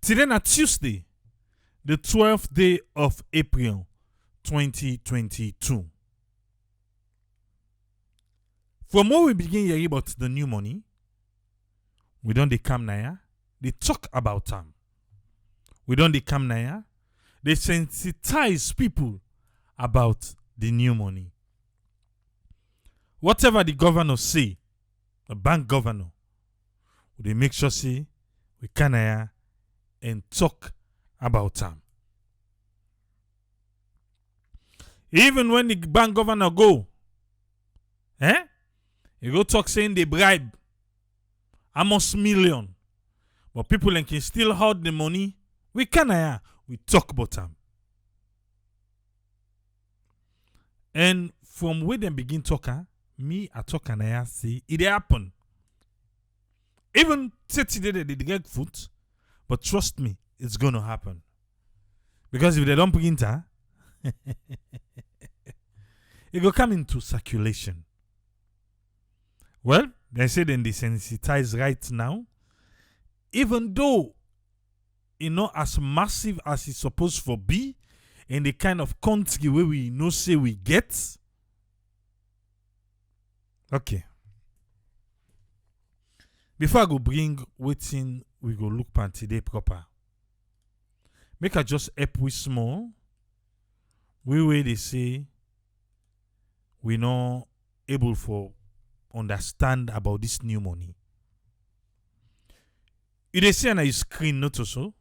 Today na Tuesday, the 12th day of April 2022. From when we begin hearing about the new money, we don't dey come now. They talk about them. We don't dey come now. They sensitize people about the new money. Whatever the governor say, the bank governor, they make sure say we can here and talk about them. Even when the bank governor go, he go talk saying they bribe almost million, but people can still hold the money. We can here, we talk about them. And from where they begin talking, me I talk and I say it happen. Even today they get foot, but trust me, it's gonna happen. Because if they don't begin to, it will come into circulation. Well, they say then they sensitize right now, even though not as massive as it's supposed to be in the kind of country where we know say we get. Okay. Before I go bring waiting, we go look pan today proper. Make I just help with small. Where they say we not able for understand about this new money. You they say on your screen not also.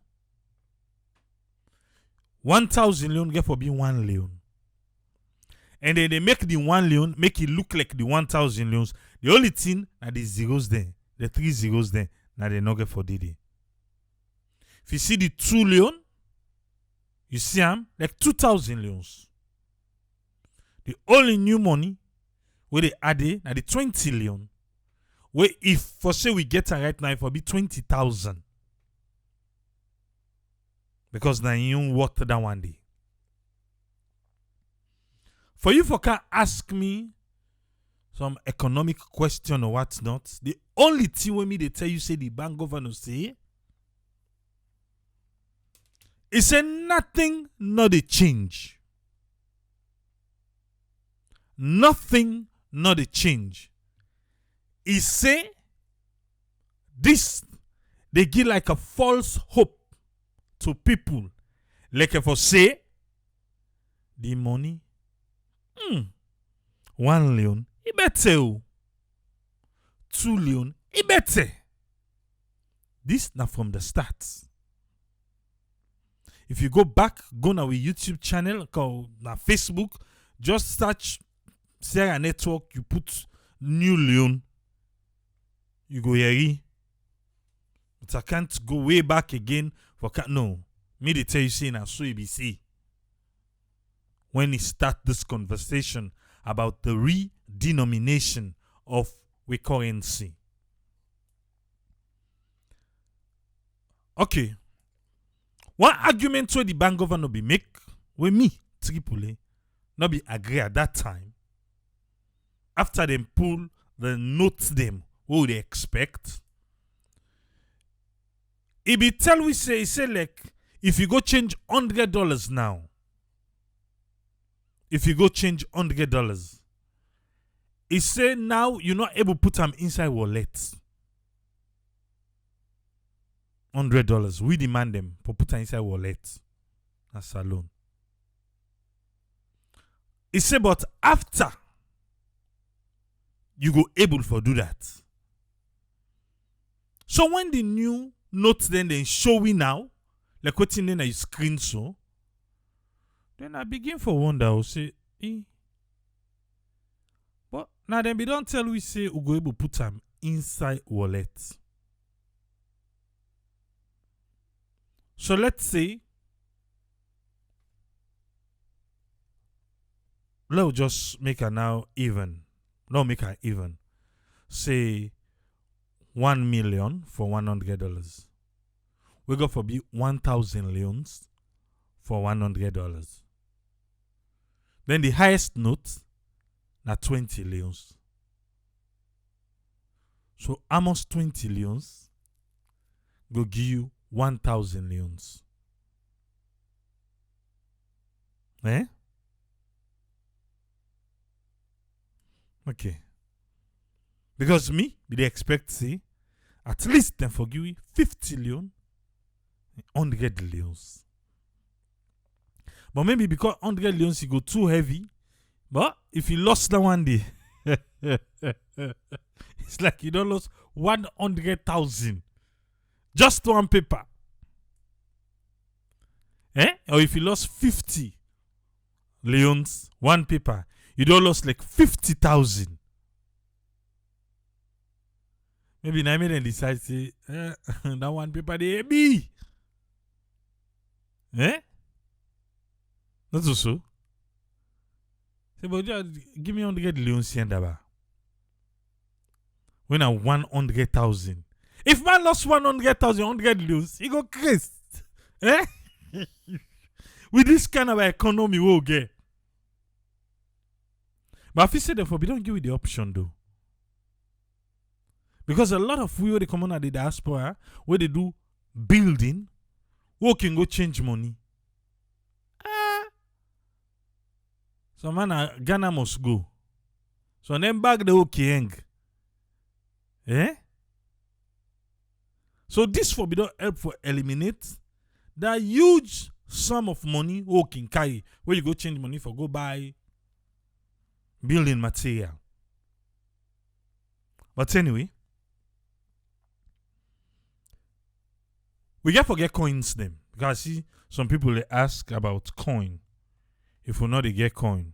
1,000 Leone get for being 1 Leone. And then they make the 1 Leone make it look like the 1,000 Leones. The only thing are the zeros there. The 3 zeros there. Now they not get for Didi. If you see the 2 Leone, you see them like 2,000 Leones. The only new money where they added now the 20 Leone. Where if for say we get it right now, it will be 20,000. Because now you worth that one day. For you for can ask me some economic question or what not, the only thing when me they tell you say the bank governor say, it say nothing not a change. Nothing not a change. He say this they give like a false hope to people. Like if I say the money 1 Leone, it better. 2 Leone, it better. This now from the start. If you go back, go na our YouTube channel, called na Facebook, just search Sarah Network, you put New Leone, you go here. But I can't go way back again for no. Me they tell you say na so ABC. When he start this conversation about the redenomination of we currency. Okay. One argument where the bank governor be make with me, Tripoli, not be agree at that time. After them pull the notes them, what would they expect? He be tell we say, he say like, if you go change $100 now, if you go change $100, he say now you're not able to put them inside wallet. $100. We demand them for put them inside wallet. That's alone. He say, but after you go able for do that. So when the new notes then they show we now, like what in your screen so, then I begin for wonder. I say, but now then we don't tell we say we go able put them inside wallet. So let's say, let's just make her now even. No, make her even. Say 1 million for $100. We go for be 1,000 Leones for $100. Then the highest note, na 20 Leones. So almost 20 Leones go give you 1,000 leons. Eh? Okay. Because me, they expect say, at least them forgive you 50 leon, 100 leons. But maybe because 100 leons you go too heavy, but if you lost that one day, it's like you don't lose 100,000 just one paper. Or if you lost 50 leons, one paper, you don't lose like 50,000. Maybe now they decide say that one paper they be. That's also. Say, but give me 100 leons and daba. When I 100,000. If man lost 100,000, 100 leons, he go crazy. With this kind of economy, we'll get. But if you say therefore, we don't give you the option though. Because a lot of we they come on at the diaspora where they do building, who can go change money. So man, Ghana must go. So then back the okay. So this for we don't help for eliminate that huge sum of money who can carry where you go change money for go buy building material. But anyway, we get forget coins them. Because I see some people they ask about coin. If we know they get coin.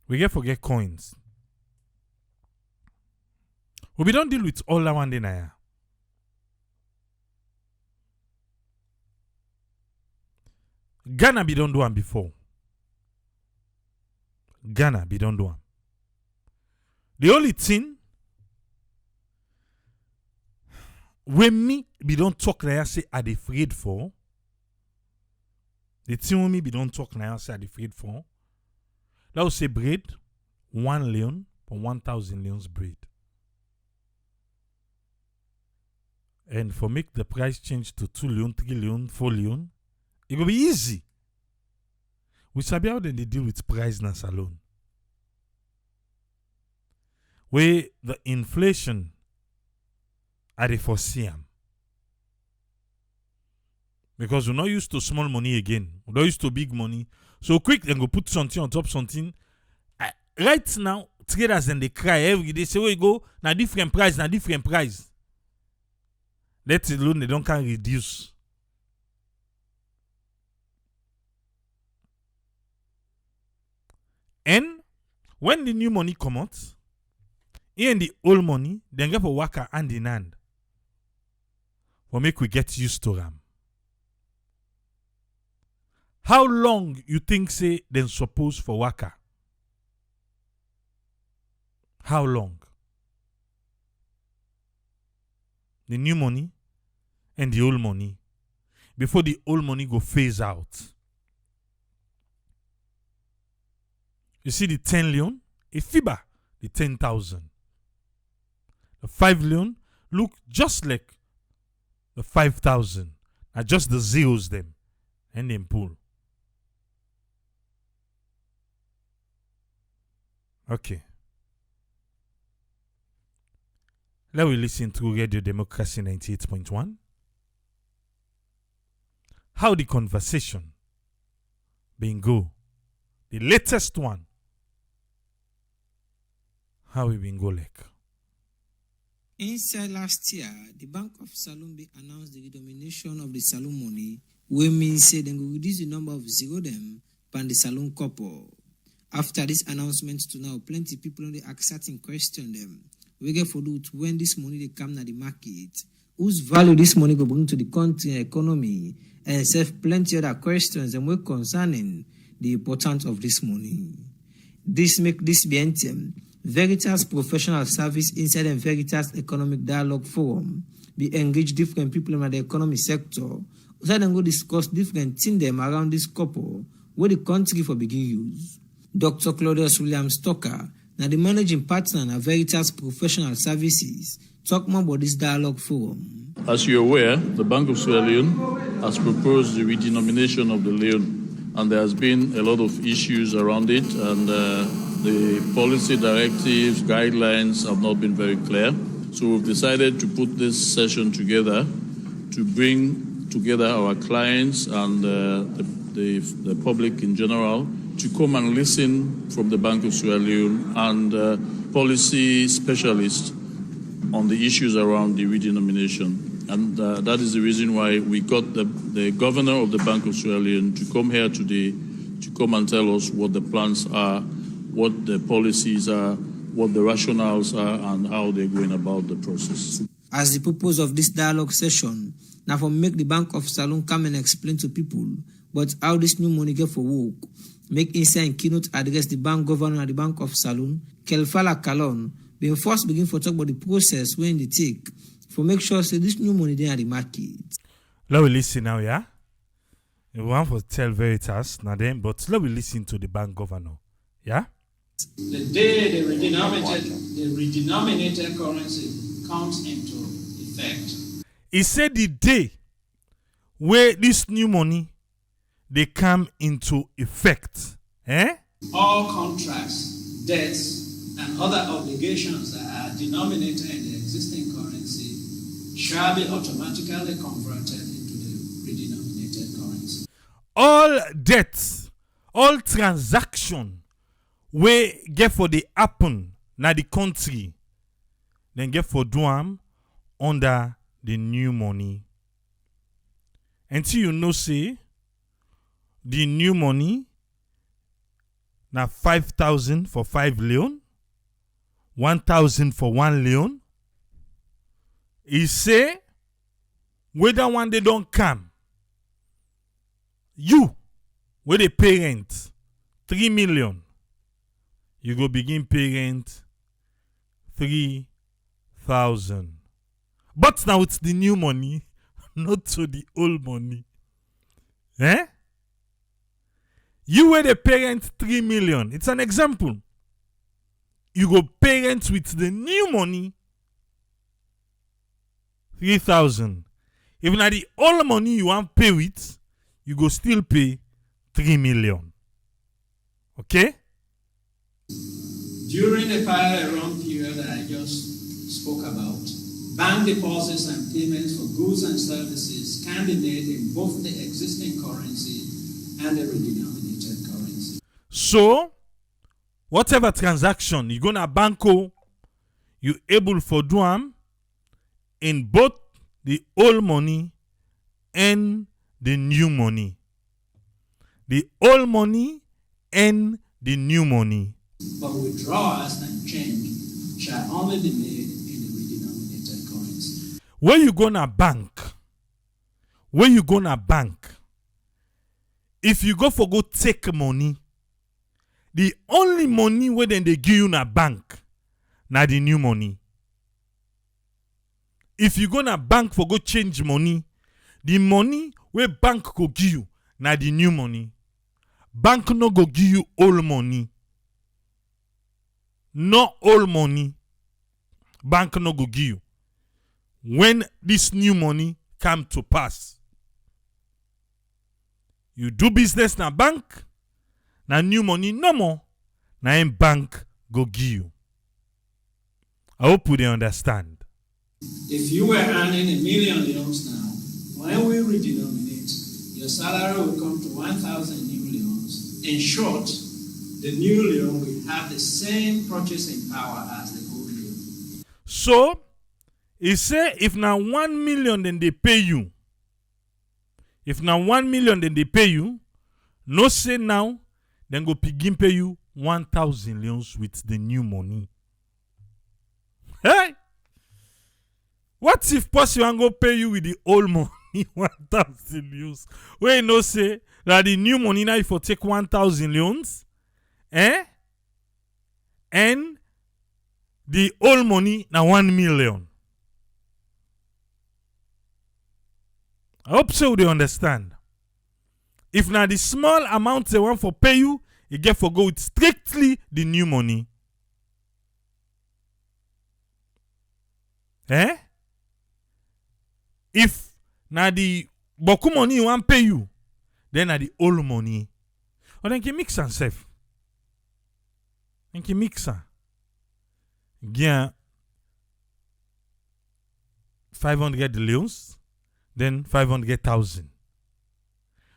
We get forget coins. We don't deal with all that one day now. Ghana be don't do one before. Ghana be don't do one. The only thing when me be don't talk now say are they afraid for. The thing when me be don't talk now say are they afraid for. That will say bread 1 leon for 1,000 leons bread. And for make the price change to 2 leon, 3 leon, 4 leon, it will be easy. We sabi how then they deal with price na salon. Where the inflation are they foresee am. Because we're not used to small money again. We're not used to big money. So quick, then go put something on top something. Right now, traders then they cry every day. Say, where you go? Now different price, Let alone they don't can reduce. And when the new money come out, in the old money, then get for worker hand in hand. For make we get used to them. How long you think say then suppose for worker? How long? The new money and the old money. Before the old money go phase out. You see the 10 leon? A FIBA, the 10,000. The 5 leon look just like the 5,000. Are just the zeros them. And then pull. Okay. Let we listen to Radio Democracy 98.1. How the conversation been go. The latest one. How we been go like. Inside last year, the Bank of Salombe announced the redenomination of the saloon money, which means say they will reduce the number of zero them and the saloon couple. After this announcement to now, plenty people on the accepting question them. We get for do when this money they come to the market, whose value this money go bring to the country and economy, and serve plenty other questions and more concerning the importance of this money. This make this be item. Veritas Professional Service inside the Veritas Economic Dialogue Forum be engage different people in the economy sector so then go discuss different things them around this couple where the country for begin use. Dr. Claudius Williams Stocker, now the managing partner of Veritas Professional Services, talk more about this dialogue forum. As you're aware, the Bank of Sierra Leone has proposed the redenomination of the Leone, and there has been a lot of issues around it, and the policy directives, guidelines have not been very clear. So we've decided to put this session together to bring together our clients and the public in general to come and listen from the Bank of Sierra Leone and policy specialists on the issues around the redenomination. And that is the reason why we got the governor of the Bank of Sierra Leone to come here today to come and tell us what the plans are, what the policies are, what the rationales are, and how they're going about the process. As the purpose of this dialogue session, now for make the Bank of Salon come and explain to people but how this new money get for work, make inside and keynote address the bank governor at the Bank of Salon, Kelfala Kalon, being first begin for talk about the process when they take for make sure say this new money there at the market. Let we listen now, yeah? We want to tell Veritas now then, but let we listen to the bank governor. Yeah? The day the redenominated currency comes into effect. He said the day where this new money they come into effect. All contracts, debts, and other obligations that are denominated in the existing currency shall be automatically converted into the redenominated currency. All debts, all transaction we get for the happen na the country, then get for do am under the new money. Until you know say the new money na 5,000 for 5 leone, 1,000 for 1 leone. He say whether one day don't come, you with a parent 3 million, you go begin parent 3,000. But now it's the new money, not to the old money. You were the parent 3 million. It's an example. You go parent with the new money 3,000. If na the old money you want pay with, you go still pay 3 million. Okay? During the run period that I just spoke about, bank deposits and payments for goods and services can be made in both the existing currency and the redenominated currency. So, whatever transaction you gonna banko, you able for do am in both the old money and the new money. The old money and the new money. But withdrawals and change shall only be made in the redenominated currency. When you gonna bank, if you go take money, the only money where then they give you na bank, na the new money. If you gonna bank for go change money, the money where bank go give you, na the new money. Bank no go give you old money. No old money. Bank no go give you. When this new money come to pass, you do business na bank, na new money no more, na in bank go give you. I hope they understand. If you were earning $1 million now, when we redenominate, your salary will come to 1,000 new leons. In short, the new leon will have the same purchasing power as the old leon. So, he say if now 1 million then they pay you. If now 1 million then they pay you, no say now, then go begin pay you 1,000 leons with the new money. Hey! What if possible and go pay you with the old money 1,000 leons? Where you know say that the new money now if you take 1,000 leons, and the old money now 1 million. I hope so they understand. If now the small amount they want for pay you, you get for go with strictly the new money. Eh? If na the boku money wan pay you, then na the old money. Or then can mix and sef. Then can mix am. Gen 500 leons, then 500,000.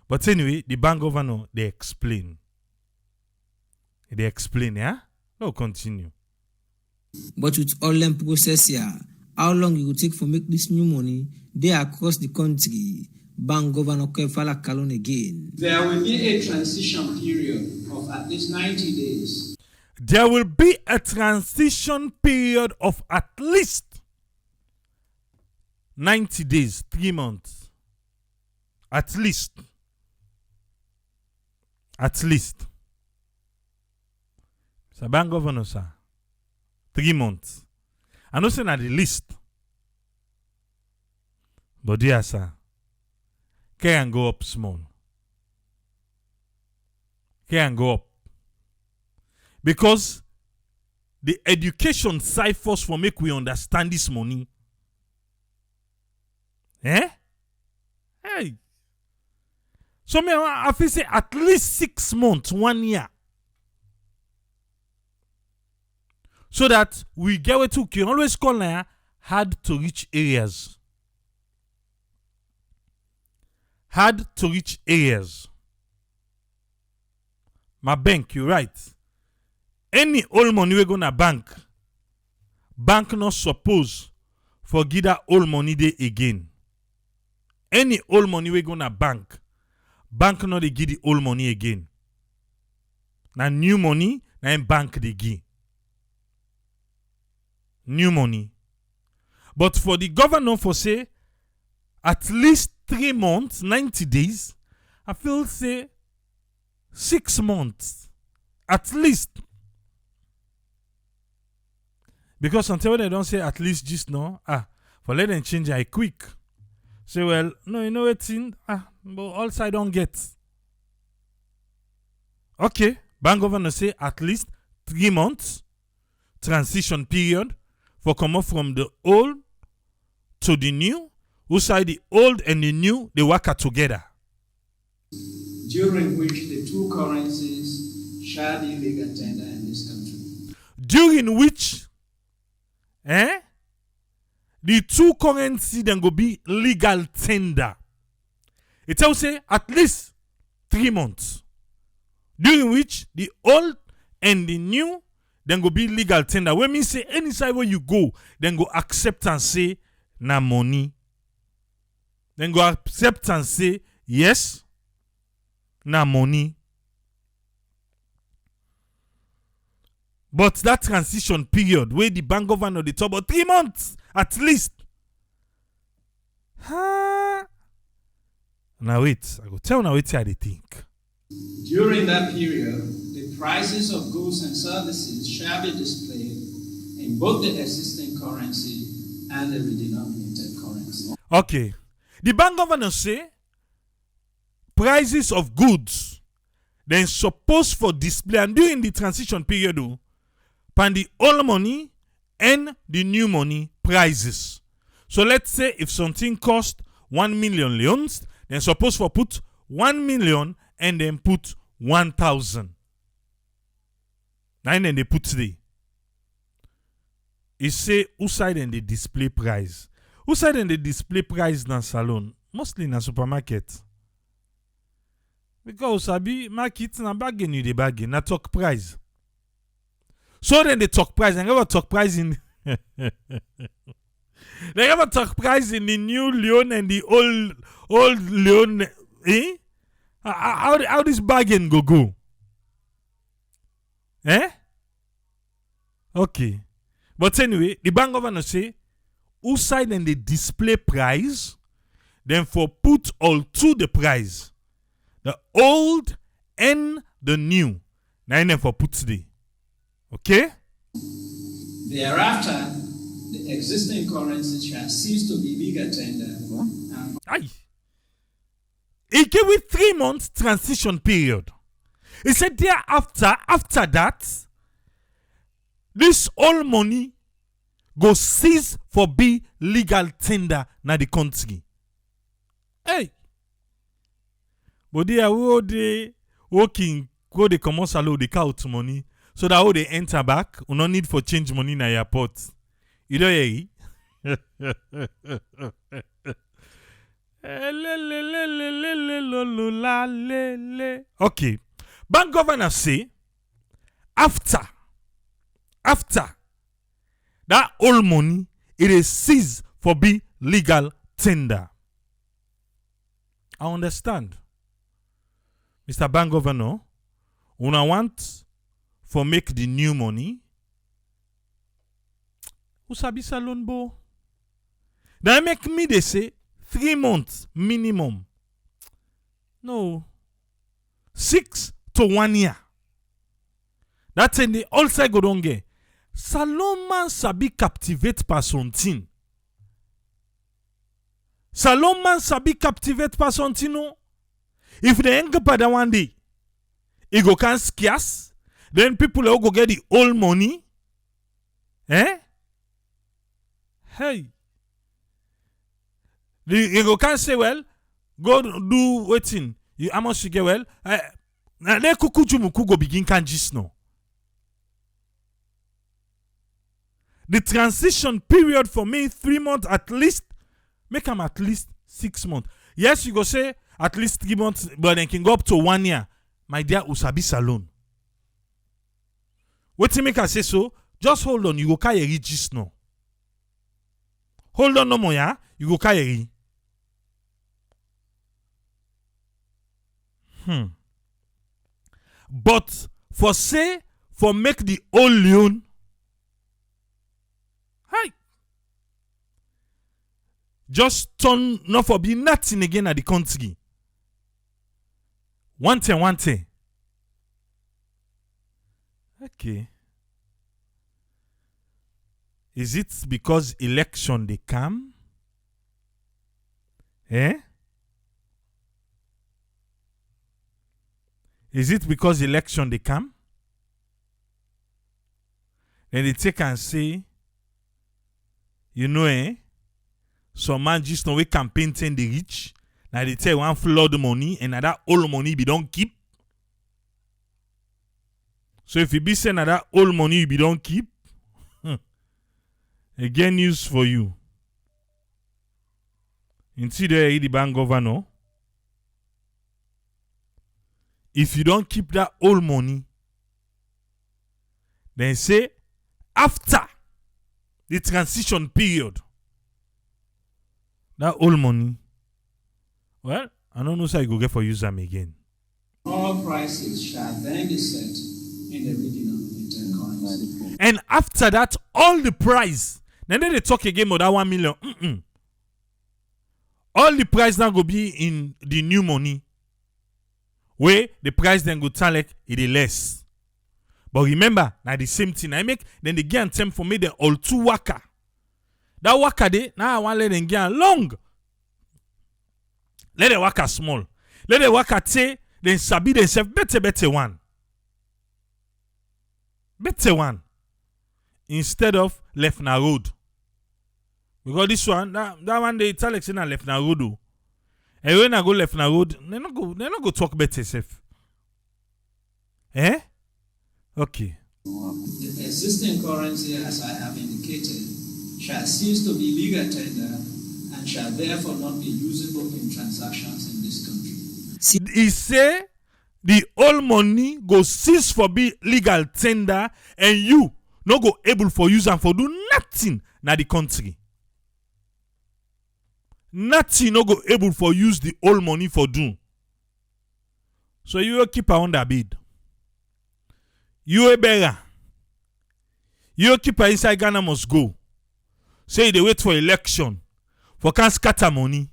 But anyway, the bank governor, they explain. They explain, yeah? No, continue. But with all them process here, how long it will take for make this new money they across the country? Bank Governor Kefala Kalon again. There will be a transition period of at least 90 days. There will be a transition period of at least 90 days, 3 months. At least. At least. So bank governor, sir. 3 months. I know say na the list. But dear sir, can go up small. Can go up. Because the education side first for make we understand this money. Eh? Hey. So me I feel say at least 6 months, 1 year. So that we get what to can always call now hard to reach areas. Hard to reach areas. My bank, you right. Any old money we gonna bank not suppose for give that old money day again. Any old money we gonna bank not they give the old money again. Now new money, now bank they give. New money. But for the governor for say at least 3 months, 90 days, I feel say 6 months. At least. Because until they don't say at least just now, for let them change it quick. Say, well, no, you know what thing? But also I don't get. Okay, bank governor say at least 3 months transition period for come up from the old to the new. Who say the old and the new they work together. During which the two currencies shall be legal tender in this country. During which the two currency then go be legal tender. It tells say at least 3 months. During which the old and the new then go be legal tender. When me say any side where you go, then go accept and say na money. Then go accept and say yes, na money. But that transition period where the bank governor they talk about 3 months at least. Now wait, I go tell now wait how they think. During that period, the prices of goods and services shall be displayed in both the existing currency and the redenominated currency. Okay. The bank governor say prices of goods then supposed for display and during the transition period pan the old money and the new money prices. So let's say if something cost 1 million leons, then supposed for put 1 million and then put 1,000. Now then they put today. It say who side and the display price. Who side and the display price in salon? Mostly in a supermarket. Because sabi market na bargain you the bargain, na talk price. So then they talk price and never talk price in they never talk price in the new Leone and the old Leone. Eh? How this bargain go? Eh? Okay. But anyway, the bank governor say who side and the display price, then for put all to the price. The old and the new. Now then for put today. Okay? Thereafter, the existing currency shall cease to be legal tender. Aye. He gave it 3 months transition period. He said thereafter, after that, this old money go cease for be legal tender na the country. Hey, but they are they working go they comot salary they count money so that how they enter back we no need for change money na airport. You don't hear it? Okay. Bank governor say after that old money it is seized for be legal tender. I understand. Mr. Bank Governor, una want for make the new money. Who sabi salon bo? That make me they say 3 months minimum. No. 6 to 1 year. That's in the all side go don get. Salon man sabi captivate person thing. Salon man sabi captivate person thing no. If they ain't up that one day, it go can scarce. Then people will go get the old money. Eh? Hey. You go can say, well, go do waiting. How much you get well? Now they kuku go begin can just know. The transition period for me 3 months at least. Make them at least 6 months. Yes, you go say at least 3 months, but then can go up to 1 year. My dear Usabi Salon. What to make I say so? Just hold on, you go carry just now. Hold on no more, yeah? You go carry. But for make the old Leone. Hi. Just turn not for be nothing again at the country. One thing. Okay. Is it because election they come? Eh? Is it because election they come? Then they take and say, you know, some man just know we campaign ten the rich. Now they tell one flood money and that old money be don't keep. So if you be saying that old money you be don't keep, again news for you. Until there the bank governor. If you don't keep that old money, then say after the transition period, that old money, well, I don't know how you go get for use them again. All prices shall then be set in the redenominated coins. And after that, all the price, then they talk again about that 1 million. All the price now go be in the new money. Where the price then go turn like it is less. But remember, now the same thing I make, then they get time for me the all two waka. That waka day, now I want let them get long. Let the waka small. Let the waka say, then sabi themselves better one. Better one. Instead of left na road. Because this one, that one day it's Alex na left na road. Oh. And when I go left na road, they not go talk better self. Eh? Okay. The existing currency, as I have indicated, shall cease to be legal tender and shall therefore not be usable in transactions in this country. He say the old money go cease for be legal tender and you no go able for use and for do nothing na the country. Nothing no go able for use the old money for do. So you will keep on that bid. You a beggar. You keep inside Ghana must go. Say they wait for election. For can scatter money.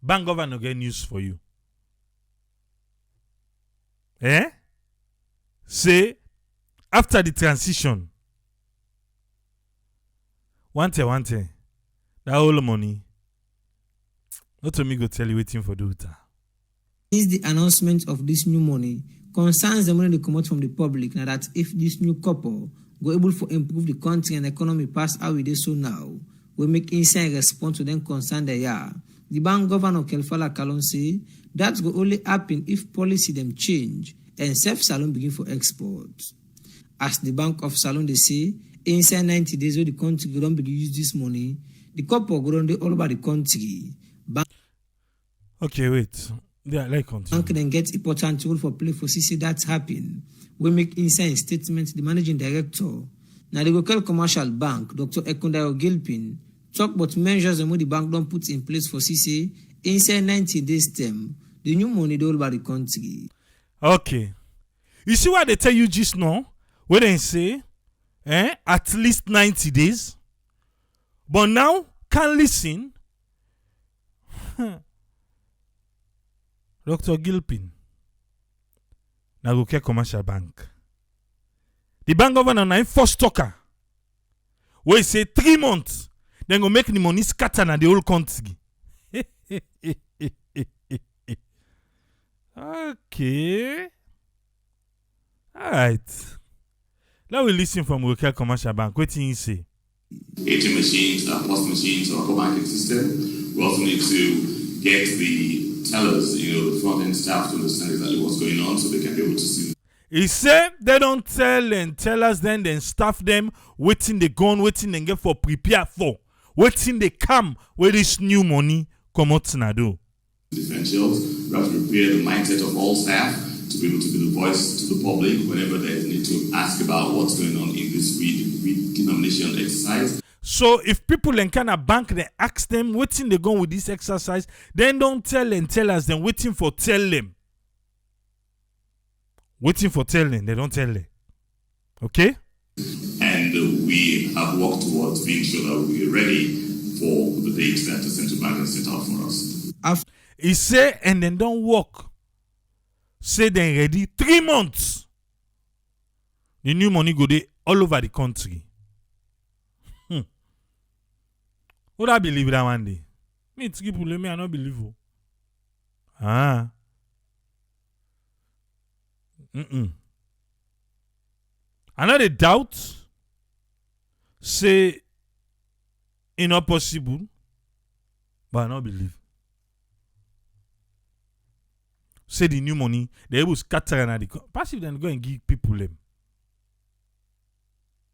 Bank governor get news for you. Eh? Say after the transition. One thing. That whole money. Not to me go tell you waiting for the Uta. Since the announcement of this new money, concerns the money they come out from the public. Now that if this new couple go able to improve the country and economy past how it is so now, we make insane response to them concern they are. The bank governor Kelfala Kalon say that will only happen if policy them change and self-salon begin for export. As the Bank of Salon they say, inside 90 days where the country don't begin use this money, the couple go on all over the country. Okay, wait. Yeah, like continue. Bank then get important role for play for CC that happen. We make inside statement the managing director. Now the local commercial bank, Dr. Ekundayo Gilpin, talk about measures and what the bank don't put in place for CC inside 90 days term. The new money all over the country. Okay. You see what they tell you just now? When they say at least 90 days. But now can't listen. Dr. Gilpin. Now go care commercial bank. The bank governor na first talker. Where he say 3 months. Then go make the money scatter na the whole country. Okay. Alright. Now we listen from local commercial bank. What do you say? ATM machines, POS machines, or core banking system. We also need to get the tellers, the front-end staff to understand exactly what's going on so they can be able to see. He said they don't tell us then staff them waiting they gone, waiting they get for prepare for. Waiting they come where this new money come out to do. Differentials. We have to prepare the mindset of all staff to be able to be the voice to the public whenever they need to ask about what's going on in this redenomination exercise. So if people in kind of bank, they ask them waiting they go with this exercise, then don't tell us, then waiting for tell them. Waiting for tell them, they don't tell them. Okay? And we have worked towards being sure that we are ready for the date that the central bank has set out for us. He say, and then don't work. Say then ready 3 months. The new money go there all over the country. Would I believe that one day? Me, me, I not believe you. Another doubt. Say, it's not possible. But I not believe. Say the new money, they will scatter and the passive then go and give people them.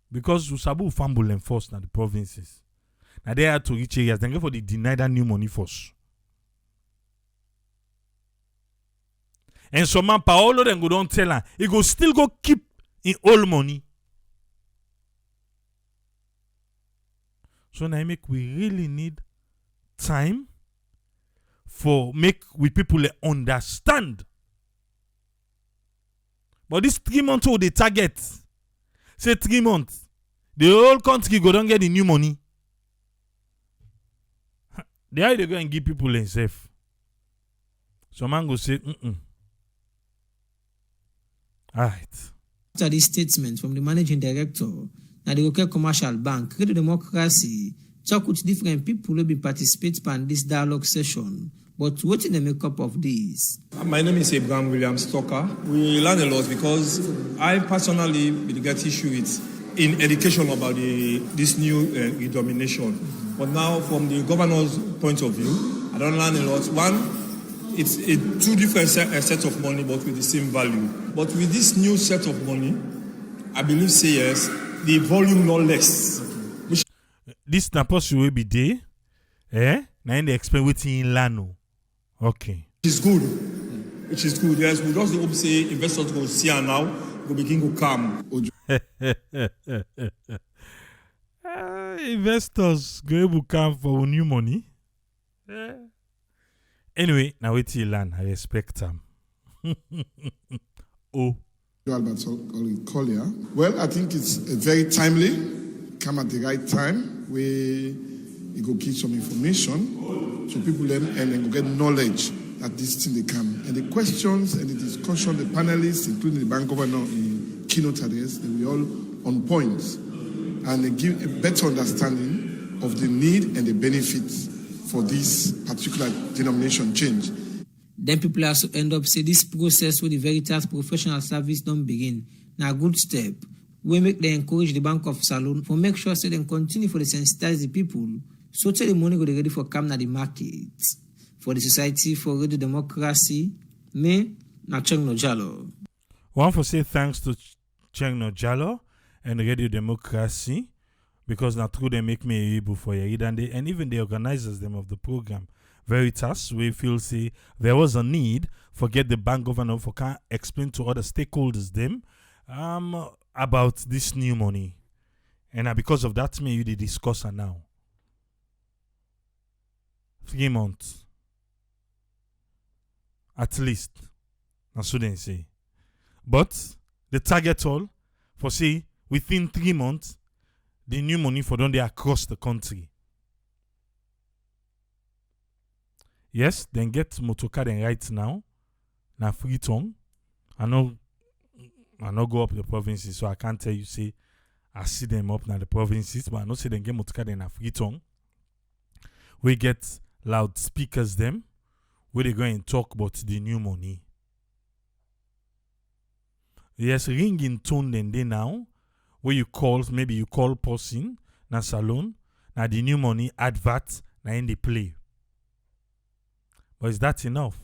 Because Usabu fumble them first now the provinces. Now they have to reach areas, then go for the deny that new money first. And so man Paolo then go don't tell her, he go still go keep in all money. So now make we really need time for make with people understand. But this 3 months old they target. Say 3 months. The whole country go don't get the new money. They go and give people themselves. So man go say, Alright. After this statement from the managing director, now the local commercial bank, create democracy, talk with different people who be participate in this dialogue session. But what's in the makeup of this? My name is Abraham Williams Tucker. We learn a lot because I personally get issue with in education about this new redomination. But now, from the governor's point of view, I don't learn a lot. One, it's two different sets of money, but with the same value. But with this new set of money, I believe, say yes, the volume no less. This na possible will be there. Now they explain what in Lano. Okay. Which is good. Which is good. Yes, we just hope say investors go see her now, go begin to come. Investors go able come for new money. Anyway, now wait till land. I respect them. Albert Collier. Well, I think it's very timely, come at the right time, where you go give some information so people then and then go get knowledge that this thing they come. And the questions and the discussion, the panelists, including the bank governor in keynote address, they were all on point. And they give a better understanding of the need and the benefits for this particular denomination change. Then people also end up say this process with the Veritas professional service don't begin. Now a good step. We make them encourage the Bank of Salon for make sure so they continue for the sensitize the people. So tell the money go ready for come na the market. For the Society for Radio Democracy, me na Cheng no Jalo. One for say thanks to Cheng no Jalo and Radio Democracy, because now through they make me able for you and even the organizers them of the program Veritas, we feel say there was a need for get the bank governor for can explain to other stakeholders them about this new money, and because of that me you dey discuss it now 3 months at least, na so they say, but the target all for say within 3 months the new money for don dey across the country. Yes, then get motorcar then right now. Na free tongue. I know go up the provinces, so I can't tell you say I see them up now the provinces, but I know say then get motorcar then na free tongue. We get loudspeakers them where they go and talk about the new money. Yes, ringing tone then they now. Where you call, maybe you call person na salon, na the new money advert na in the play. But is that enough?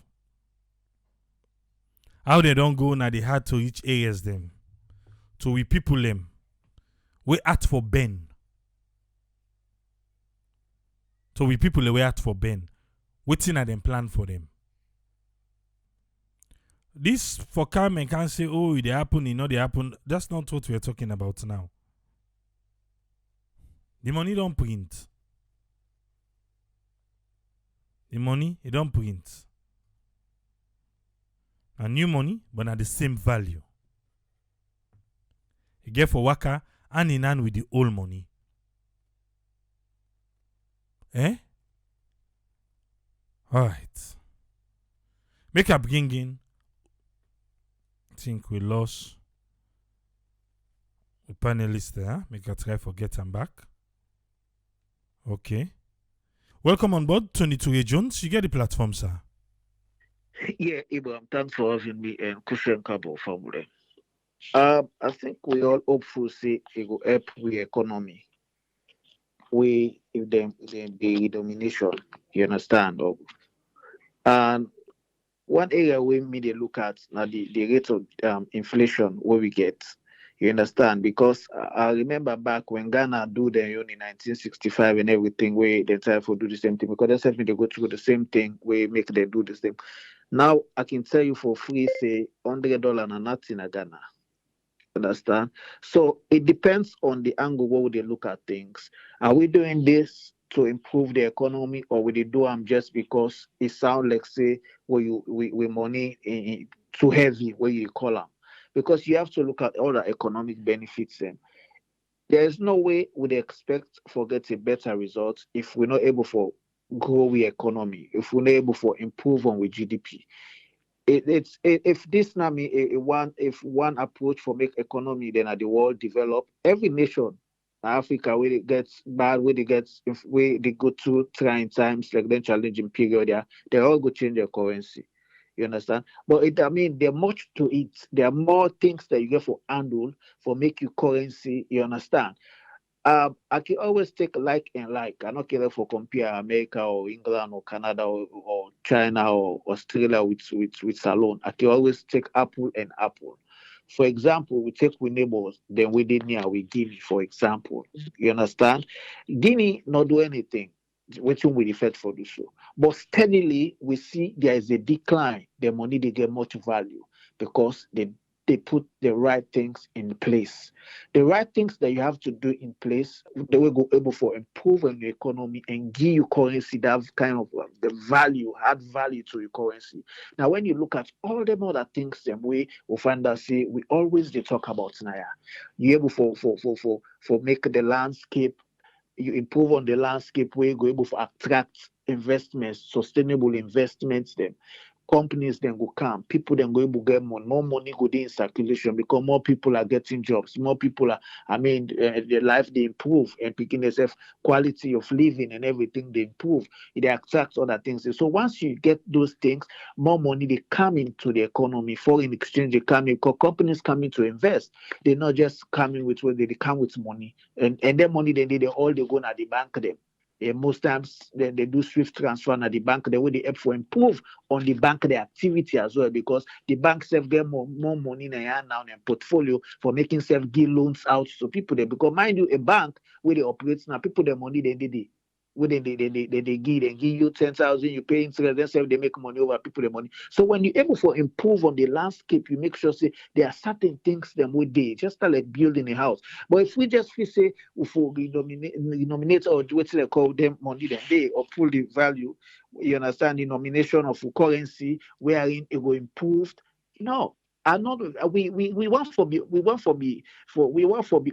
How they don't go na the hard to reach areas them. So we people them. We ask for Ben. So we people we ask for Ben. Waiting at them plan for them. This for come and can say, oh, it happen, you know, they happen. That's not what we're talking about now. The money don't print. The money, it don't print. A new money, but at the same value. You get for waka hand in hand with the old money. Eh? Alright. Make a bring in. I think we lost the panelist there. Make a try for get them back. Okay. Welcome on board, 22A Jones. You get the platform, sir. Yeah, Ibrahim, thanks for having me and Kushen Kabo family. I think we all hopeful say it will help with economy. We if them the domination, you understand? And one area we media look at now the rate of inflation where we get. You understand? Because I remember back when Ghana do their own in 1965 and everything, where they try to do the same thing. Because they said they go through the same thing, where make them do the same. Now I can tell you for free, say $100 and nothing in Ghana. Understand? So it depends on the angle where they look at things. Are we doing this to improve the economy, or will they do them just because it sounds like say we money too heavy where you call them? Because you have to look at all the economic benefits then. There is no way we'd expect for get a better result if we're not able for grow the economy, if we're not able for improve on with GDP. If this now mean if one approach for make economy then at the world develop, every nation Africa where it gets bad, where they get if where they go through trying times like then challenging period, they all go change their currency. You understand? But I mean, there are much to it. There are more things that you get for handle for make you currency. You understand? I can always take like and like. I not care for compare America or England or Canada or China or Australia with Salon. I can always take apple and apple. For example, we take with neighbors, then we did near with Guinea, for example. You understand? Guinea not do anything. Waiting with effect for the show. But steadily we see there is a decline. The money they get much value because they put the right things in place. The right things that you have to do in place, they will go able for improving the economy and give you currency that kind of the value, add value to your currency. Now, when you look at all them other things, them we will find that say we always they talk about Naya. You able for make the landscape, you improve on the landscape where you go able to attract investments, sustainable investments them. companies then go come, people then go able get more money go dey in circulation because more people are getting jobs, more people are, their life they improve and picking themselves quality of living and everything they improve. It attracts other things. So once you get those things, more money they come into the economy, foreign exchange they come in, because companies coming to invest. They're not just coming with what they come with money, and their money they all they go at the bank them. Most times they do swift transfer at the bank. The way they help for improve on the bank the activity as well, because the bank self get more money in their now in portfolio for making self give loans out to people there. Because mind you, a bank where they operate now, people their money they when they give you 10,000, you pay interest, themselves they make money over people the money. So when you're able to improve on the landscape, you make sure say there are certain things them we do, just like building a house. But if we just feel say if we nominate or do what they call them money, then they or pull the value, you understand, the nomination of currency wherein it will improve. No. I'm not. We want for be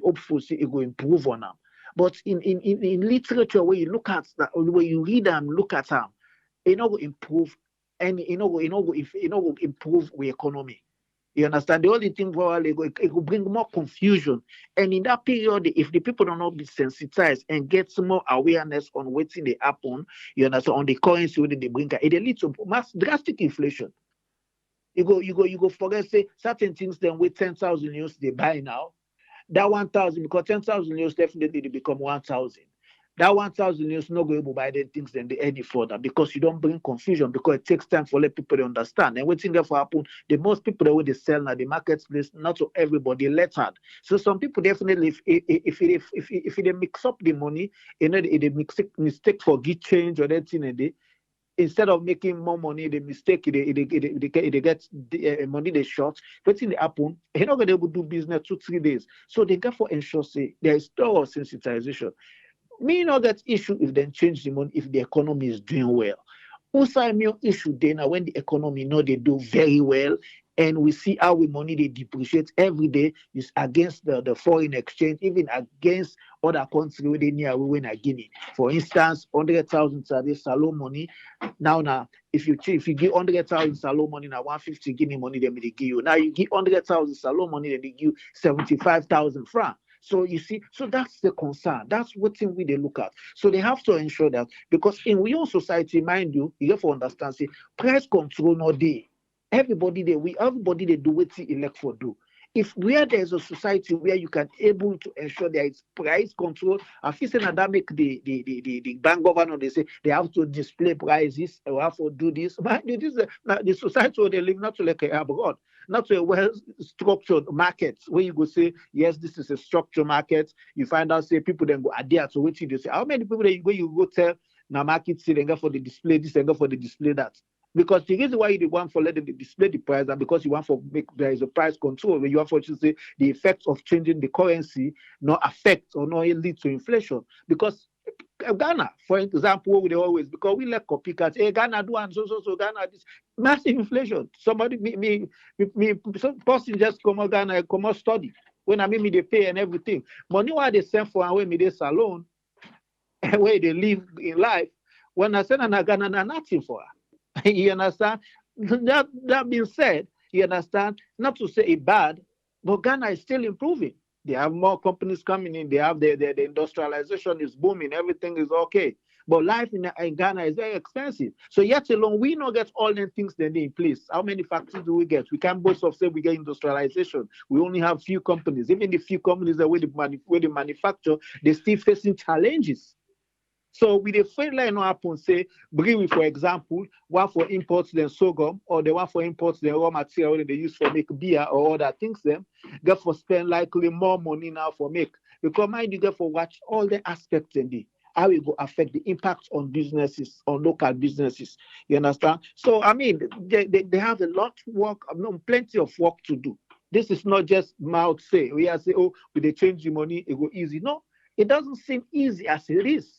hopeful. See, it will improve on them. But in literature, where you look at that, where you read them, look at them, it not will improve, and it not will improve the economy. You understand? The only thing probably it will bring more confusion. And in that period, if the people don't not be sensitized and get some more awareness on what's in the happen, you understand, on the currency where they bring it leads to mass drastic inflation. You go forget say certain things then with 10,000 euros they buy now. That 1,000, because 10,000 euros definitely they become 1,000. That 1,000 euros not going to buy the things then they any further, because you don't bring confusion, because it takes time for let people to understand. And what's therefore happen, the most people that they sell now the marketplace, not to everybody lettered. So some people definitely if they mix up the money, they mistake for get change or that thing, and they instead of making more money, they mistake, they get money they short. But in the happen, they're not going to be able to do business 2-3 days. So they therefore ensure say there is thorough sensitization. Me not get issue if they change the money if the economy is doing well. Also, me issue then when the economy know they do very well, and we see how we money they depreciate every day is against the foreign exchange, even against other countries where they near we win a Guinea. For instance, 100,000 salon money. Now, if you give 100,000 salon money now 150 Guinea money, they give you. Now you give 100,000 salon money, they give you 75,000 francs. So you see, so that's the concern. That's what thing we they look at. So they have to ensure that, because in we own society, mind you have to understand, say price control not there. Everybody they do what they elect for do. If where there's a society where you can able to ensure there is price control, I feel saying that make the bank governor they say they have to display prices or have to do this. But this is the society where they live, not to like abroad, not to a well structured market where you go say yes, this is a structured market. You find out say people then go adhere to what you say. How many people that you go tell now market say they go for the display this and go for the display that? Because the reason why you want for let them display the price, and because you want for make there is a price control, where you want for to say the effects of changing the currency not affect or not lead to inflation. Because Ghana, for example, they always, because we like copycats. Hey, Ghana do and so Ghana this massive inflation. Somebody some person just come out Ghana come out study. When I mean me they pay and everything. Money why they send for and when me they salon and where they live in life. When I send an Ghana nothing for her. You understand? That being said, you understand? Not to say it bad, but Ghana is still improving. They have more companies coming in. They have the industrialization is booming. Everything is okay. But life in Ghana is very expensive. So yet alone, we not get all the things they need in place. How many factories do we get? We can't boast of say we get industrialization. We only have few companies. Even the few companies that where they manufacture, they're still facing challenges. So with the fair line happen, say, bring for example, one for imports then sorghum, or the one for imports the raw material they use for make beer or other things them, get for spend likely more money now for make. Because mind you get for watch all the aspects in the how it will affect the impact on businesses, on local businesses. You understand? So I mean they have a lot of work, plenty of work to do. This is not just mouth say, we are say, oh, with the change the money, it go easy. No, it doesn't seem easy as it is.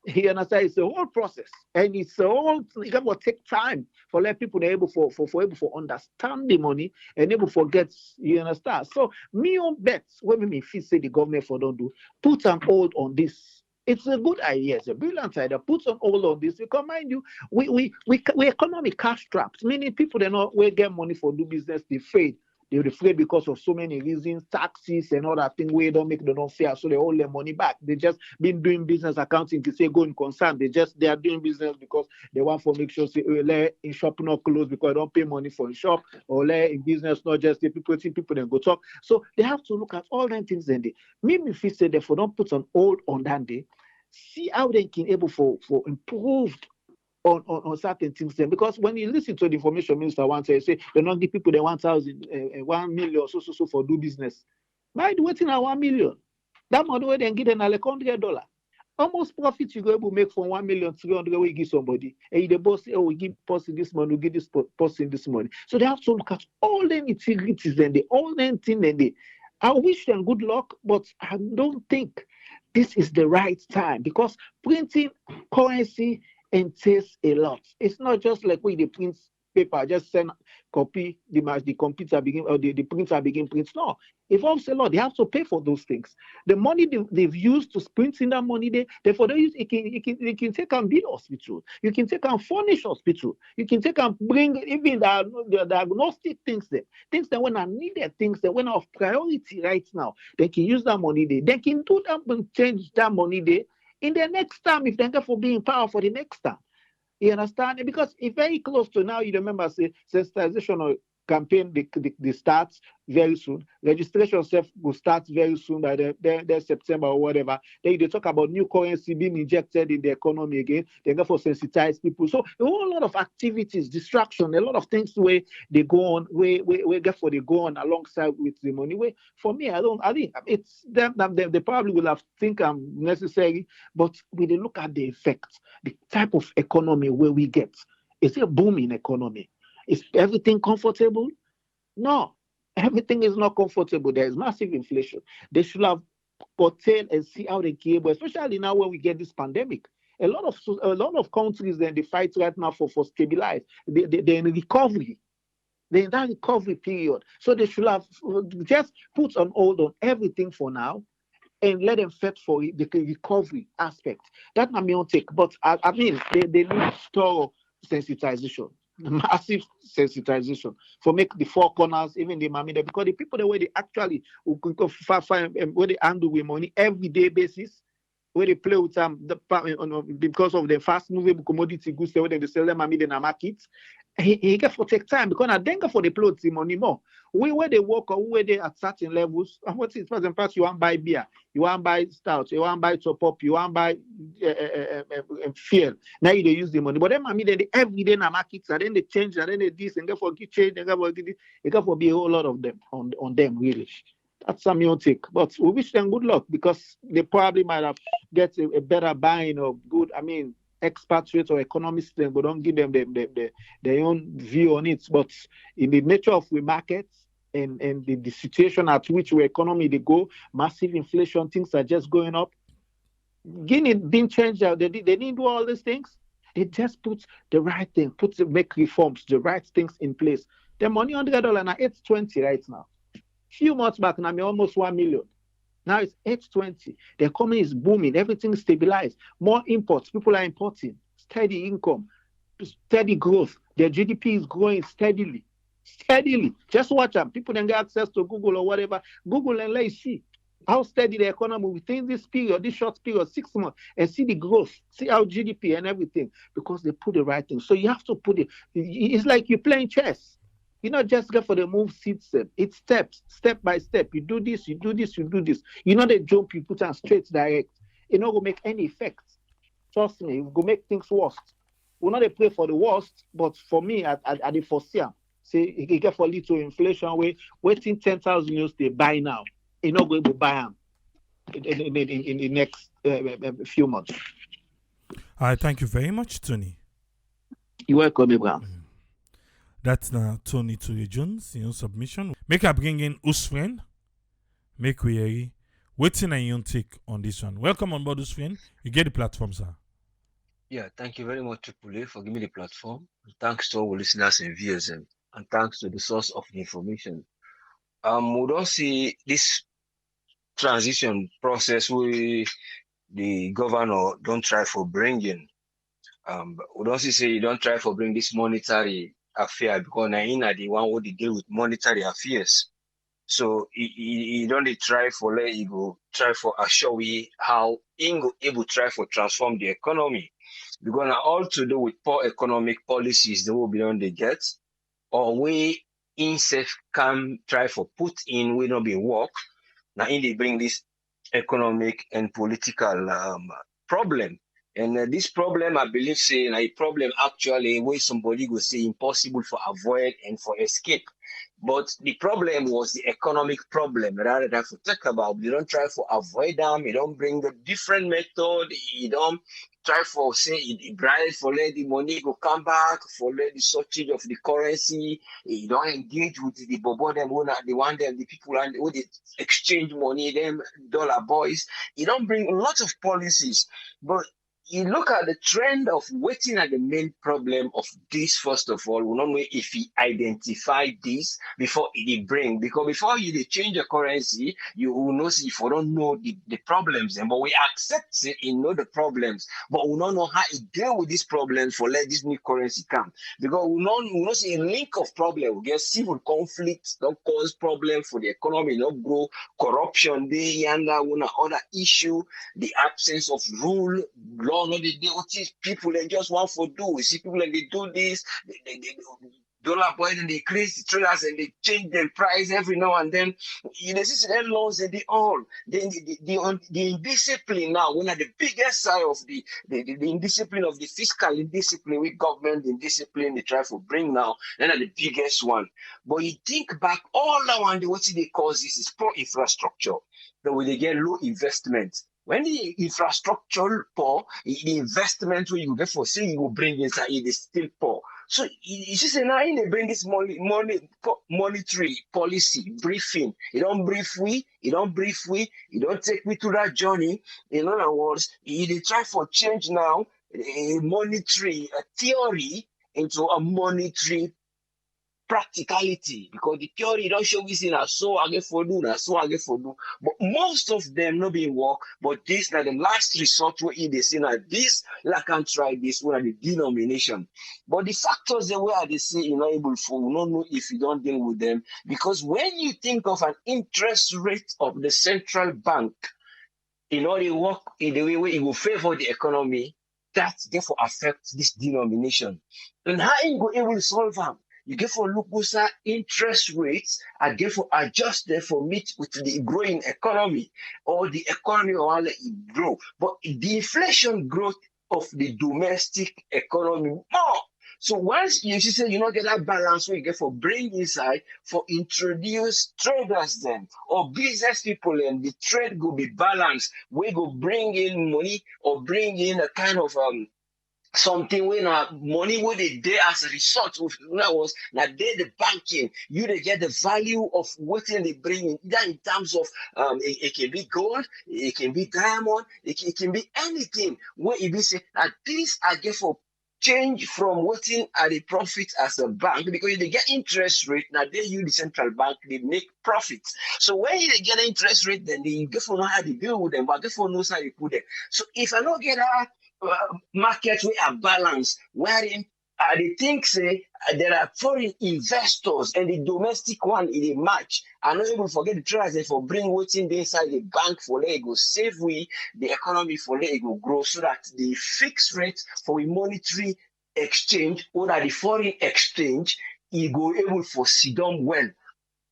You understand? It's a whole process, and it's a whole. It will take time for let people able for able to understand the money and able to get. You understand? So me on bets when me feel say the government for don't do put an hold on this It's a good idea. It's a brilliant idea. Put on hold on this because, mind you, we economic cash trapped. Meaning people they not we get money for do business. They afraid. They're afraid because of so many reasons, taxes and all that thing. We don't make them not fair, so they hold their money back. They just been doing business accounting to say going concern. They are doing business because they want to make sure say let in shop not close because they don't pay money for in shop or let in business not just the people then go talk. So they have to look at all them things. Then they maybe if you say therefore don't put on hold on that day, see how they can able for improved on certain things then. Because when you listen to the information minister once say they not give people the 1,000 1 million so for do business. By the waiting at 1 million, that money where then give them like $100. Almost profit you go able to make from 1,300,000 we give somebody. And the boss say, oh, we give person this money, we give this person this money. So they have to look at all the nitty-gritties then they all them thing then they. I wish them good luck, but I don't think this is the right time because printing currency entails a lot. It's not just like when they print paper, just send copy the computer begin or the printer begin print. No, it involves a lot. They have to pay for those things. The money they've used to print in that money, therefore they use it can take and build hospital. You can take and furnish hospital. You can take and bring even the diagnostic things there. Things that when are needed, things that when are of priority right now. They can use that money there. They can do that and change that money there in the next time if they get for being power for the next time. You understand? Because it's very close to now, you remember, say, sensitization or campaign, the starts very soon. Registration will start very soon by the September or whatever. Then they talk about new currency being injected in the economy again. They go for sensitize people. So a whole lot of activities, distraction, a lot of things where they go on, where they go on alongside with the money. Where for me, I think it's them they probably will have think I'm necessary, but when they look at the effect, the type of economy where we get, is it a booming economy? Is everything comfortable? No, everything is not comfortable. There is massive inflation. They should have curtailed and see how they can able, especially now when we get this pandemic. A lot of countries then they fight right now for stabilize. They're in recovery. They're in that recovery period. So they should have just put on hold on everything for now and let them fight for the recovery aspect. That might be on take. But I mean, they need thorough sensitization. Massive sensitization for make the four corners, even the mammy, because the people the way they actually where they handle with money everyday basis, where they play with because of the fast moving commodity goods, where they sell them in the market. He get for take time because I think for the play with the money more. Where they work or where they at certain levels. And what is present past you want to buy beer, you want to buy stout, you want to buy top up, you want to buy fuel. Now you they use the money, but then I mean they every day in the markets, and then they change, and then they this and get for change, and get for this. It got for be a whole lot of them on them really. That's some your take, but we wish them good luck because they probably might have get a better buying of good. I mean, expatriates or economists, then we don't give them their own view on it. But in the nature of the markets and the situation at which the economy they go, massive inflation, things are just going up. Guinea didn't change out. They didn't do all these things. They just put the right thing, make reforms, the right things in place. The money $100 now $820 right now. Few months back now, almost 1 million. Now it's $820. The economy is booming. Everything is stabilized. More imports. People are importing. Steady income. Steady growth. Their GDP is growing steadily. Steadily. Just watch them. People then get access to Google or whatever. Google and let's see how steady the economy within this period, this short period, 6 months, and see the growth. See how GDP and everything. Because they put the right thing. So you have to put it. It's like you're playing chess. You not just go for the move system. It's steps, step by step. You do this, you do this, you do this. You know the jump, you put on straight direct. It not going to make any effect. Trust me, it will make things worse. We're not pray for the worst, but for me, I the foresee. Say you get for little inflation waiting 10,000 euros they buy now. You're not going to buy them in the next few months. All right, thank you very much, Tony. You're welcome, Abraham. That's now Tony Ture Jones, submission. Make I bring in Usfren. Make we hear waiting and your take on this one. Welcome on board, Usfren. You get the platform, sir. Yeah, thank you very much, Triple A, for giving me the platform. Thanks to all listeners in VSM, and thanks to the source of the information. We don't see this transition process. the governor don't try for bringing. We don't say you don't try for bring this monetary affair because now the one who they deal with monetary affairs. So he don't dey try for let he go try for assure we how he go able try for transform the economy. Because now all to do with poor economic policies they will be on the get or we himself can try for put in will not be work. Now in they bring this economic and political problem. And this problem, I believe, say, a problem actually where somebody will say impossible for avoid and for escape. But the problem was the economic problem rather than to talk about. You don't try to avoid them. You don't bring a different method. You don't try for say it bribe for let the money go come back, for let the shortage of the currency. You don't engage with the bobo them who the one them the people and who they exchange money them dollar boys. You don't bring a lot of policies, but you look at the trend of waiting at the main problem of this, first of all, we don't know if he identify this before he bring. Because before you change the currency, you will know if you don't know the problems. But we accept it, you know the problems, but we don't know how to deal with these problems for let this new currency come. Because we don't see a link of problem. We get civil conflict, don't cause problem for the economy, not grow, corruption, and other issue, the absence of rule, law, no, they people and just want for do. We see people and they do this, they dollar boy and they increase the traders and they change their price every now and then. You know, this is their laws and they all. The indiscipline now, one of the biggest side of the indiscipline of the fiscal indiscipline with government indiscipline they try to bring now, and the biggest one. But you think back all now and what they cause this is poor infrastructure. Then when they get low investment. When the infrastructure poor, the investment where you get for say you will bring inside it is still poor. So you see, now they bring this monetary policy briefing. You don't brief we, you don't take me to that journey. In other words, they try for change now a monetary theory into a monetary practicality, because the theory don't show we see so I get for do, but most of them not being work. But this now the last resort where they say now this I can try this one the denomination. But the factors the way they say you're not able for, we don't know if you don't deal with them, because when you think of an interest rate of the central bank, they work in the way it will favor the economy, that therefore affects this denomination. And how you go able to solve them? You get for look at interest rates and get for adjust them for meet with the growing economy, or the economy will let it grow. But the inflation growth of the domestic economy more. So once you say you not get that balance where you get for bring inside for introduce traders then or business people, and the trade go be balanced, we go bring in money or bring in a kind of something when money where they as a result of that was that they the banking, you they get the value of what they bring in, either in terms of it can be gold, it can be diamond, it can be anything where it be say that these are get for change from waiting at the profit as a bank, because they get interest rate now they use the central bank, they make profits. So when you get interest rate, then they get for know how to deal with them, but get for know how you put them. So if I don't get a market we are balanced, wherein the things say there are foreign investors and the domestic one in a match. I'm not able to forget the traders for bring waiting inside the bank for let it go save we the economy for let it go grow, so that the fixed rate for a monetary exchange or that the foreign exchange you go able for sit down well.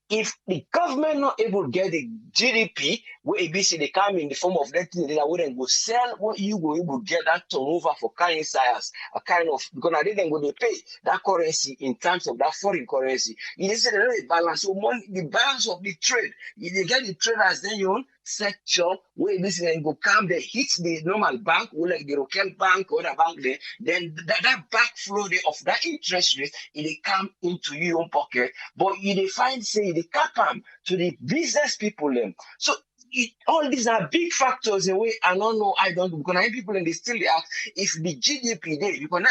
If the government not able to get the GDP, where ABC they come in the form of letting they wouldn't go sell what you go able to get that turnover for kind sires, a kind of, because I didn't go to pay that currency in terms of that foreign currency. You say the balance, so money, the balance of the trade, you they get the traders, then you own sector where this and go come, they hit the normal bank, or like the local bank or the bank there, then that backflow of that interest rate, it come into your own pocket, but you they find say they cap them to the business people them. So all these are big factors in way I don't know, I don't know, because I people and they still they ask if the GDP there, because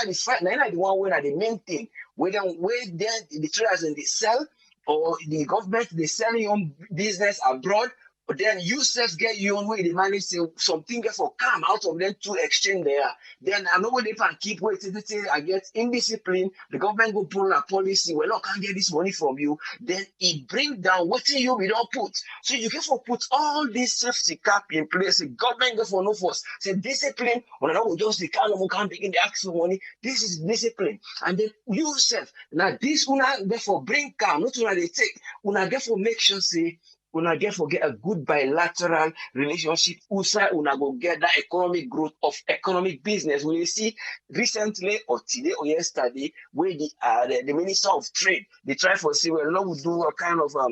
now the one where the main thing, where the traders and they sell, or the government they sell your own business abroad, But then you self get your own way, the money say something get for come out of them to exchange there. Then I know what they can keep waiting till I get indiscipline, the government go pull a policy, well, I can't get this money from you. Then it bring down what you we don't put. So you get for put all this safety cap in place. The government go for no force. Say discipline, when I know just the kind of can't begin the actual money. This is discipline. And then you self, now this una therefore bring calm, not una they take, una therefore make sure say una get for get a good bilateral relationship. Usa una go get that economic growth of economic business. We see recently or today or yesterday where the Minister of Trade they try for say well, we do a kind of a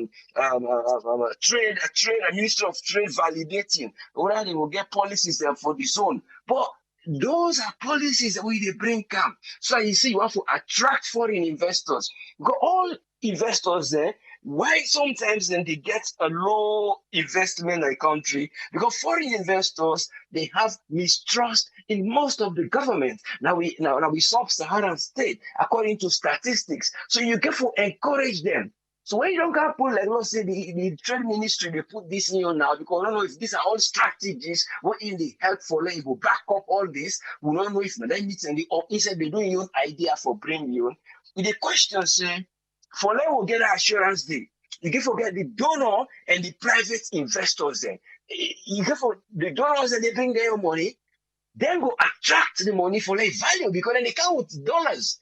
Minister of Trade validating whether they will get policies for the zone, but those are policies that we they bring come. So you see, you have to attract foreign investors. Because all investors there, why sometimes then they get a low investment in a country? Because foreign investors they have mistrust in most of the government. Now we sub-Saharan state according to statistics. So you get to encourage them. So when you don't get put like let's say the trade ministry they put this in you now because we don't know if these are all strategies what in the help for like go back up all this. We don't know if that meets and or instead they doing your idea for bring you. The question say for like will get an assurance deal. You can forget the donor and the private investors then. You get for the donors and they bring their money, then go attract the money for like value because then they count with dollars.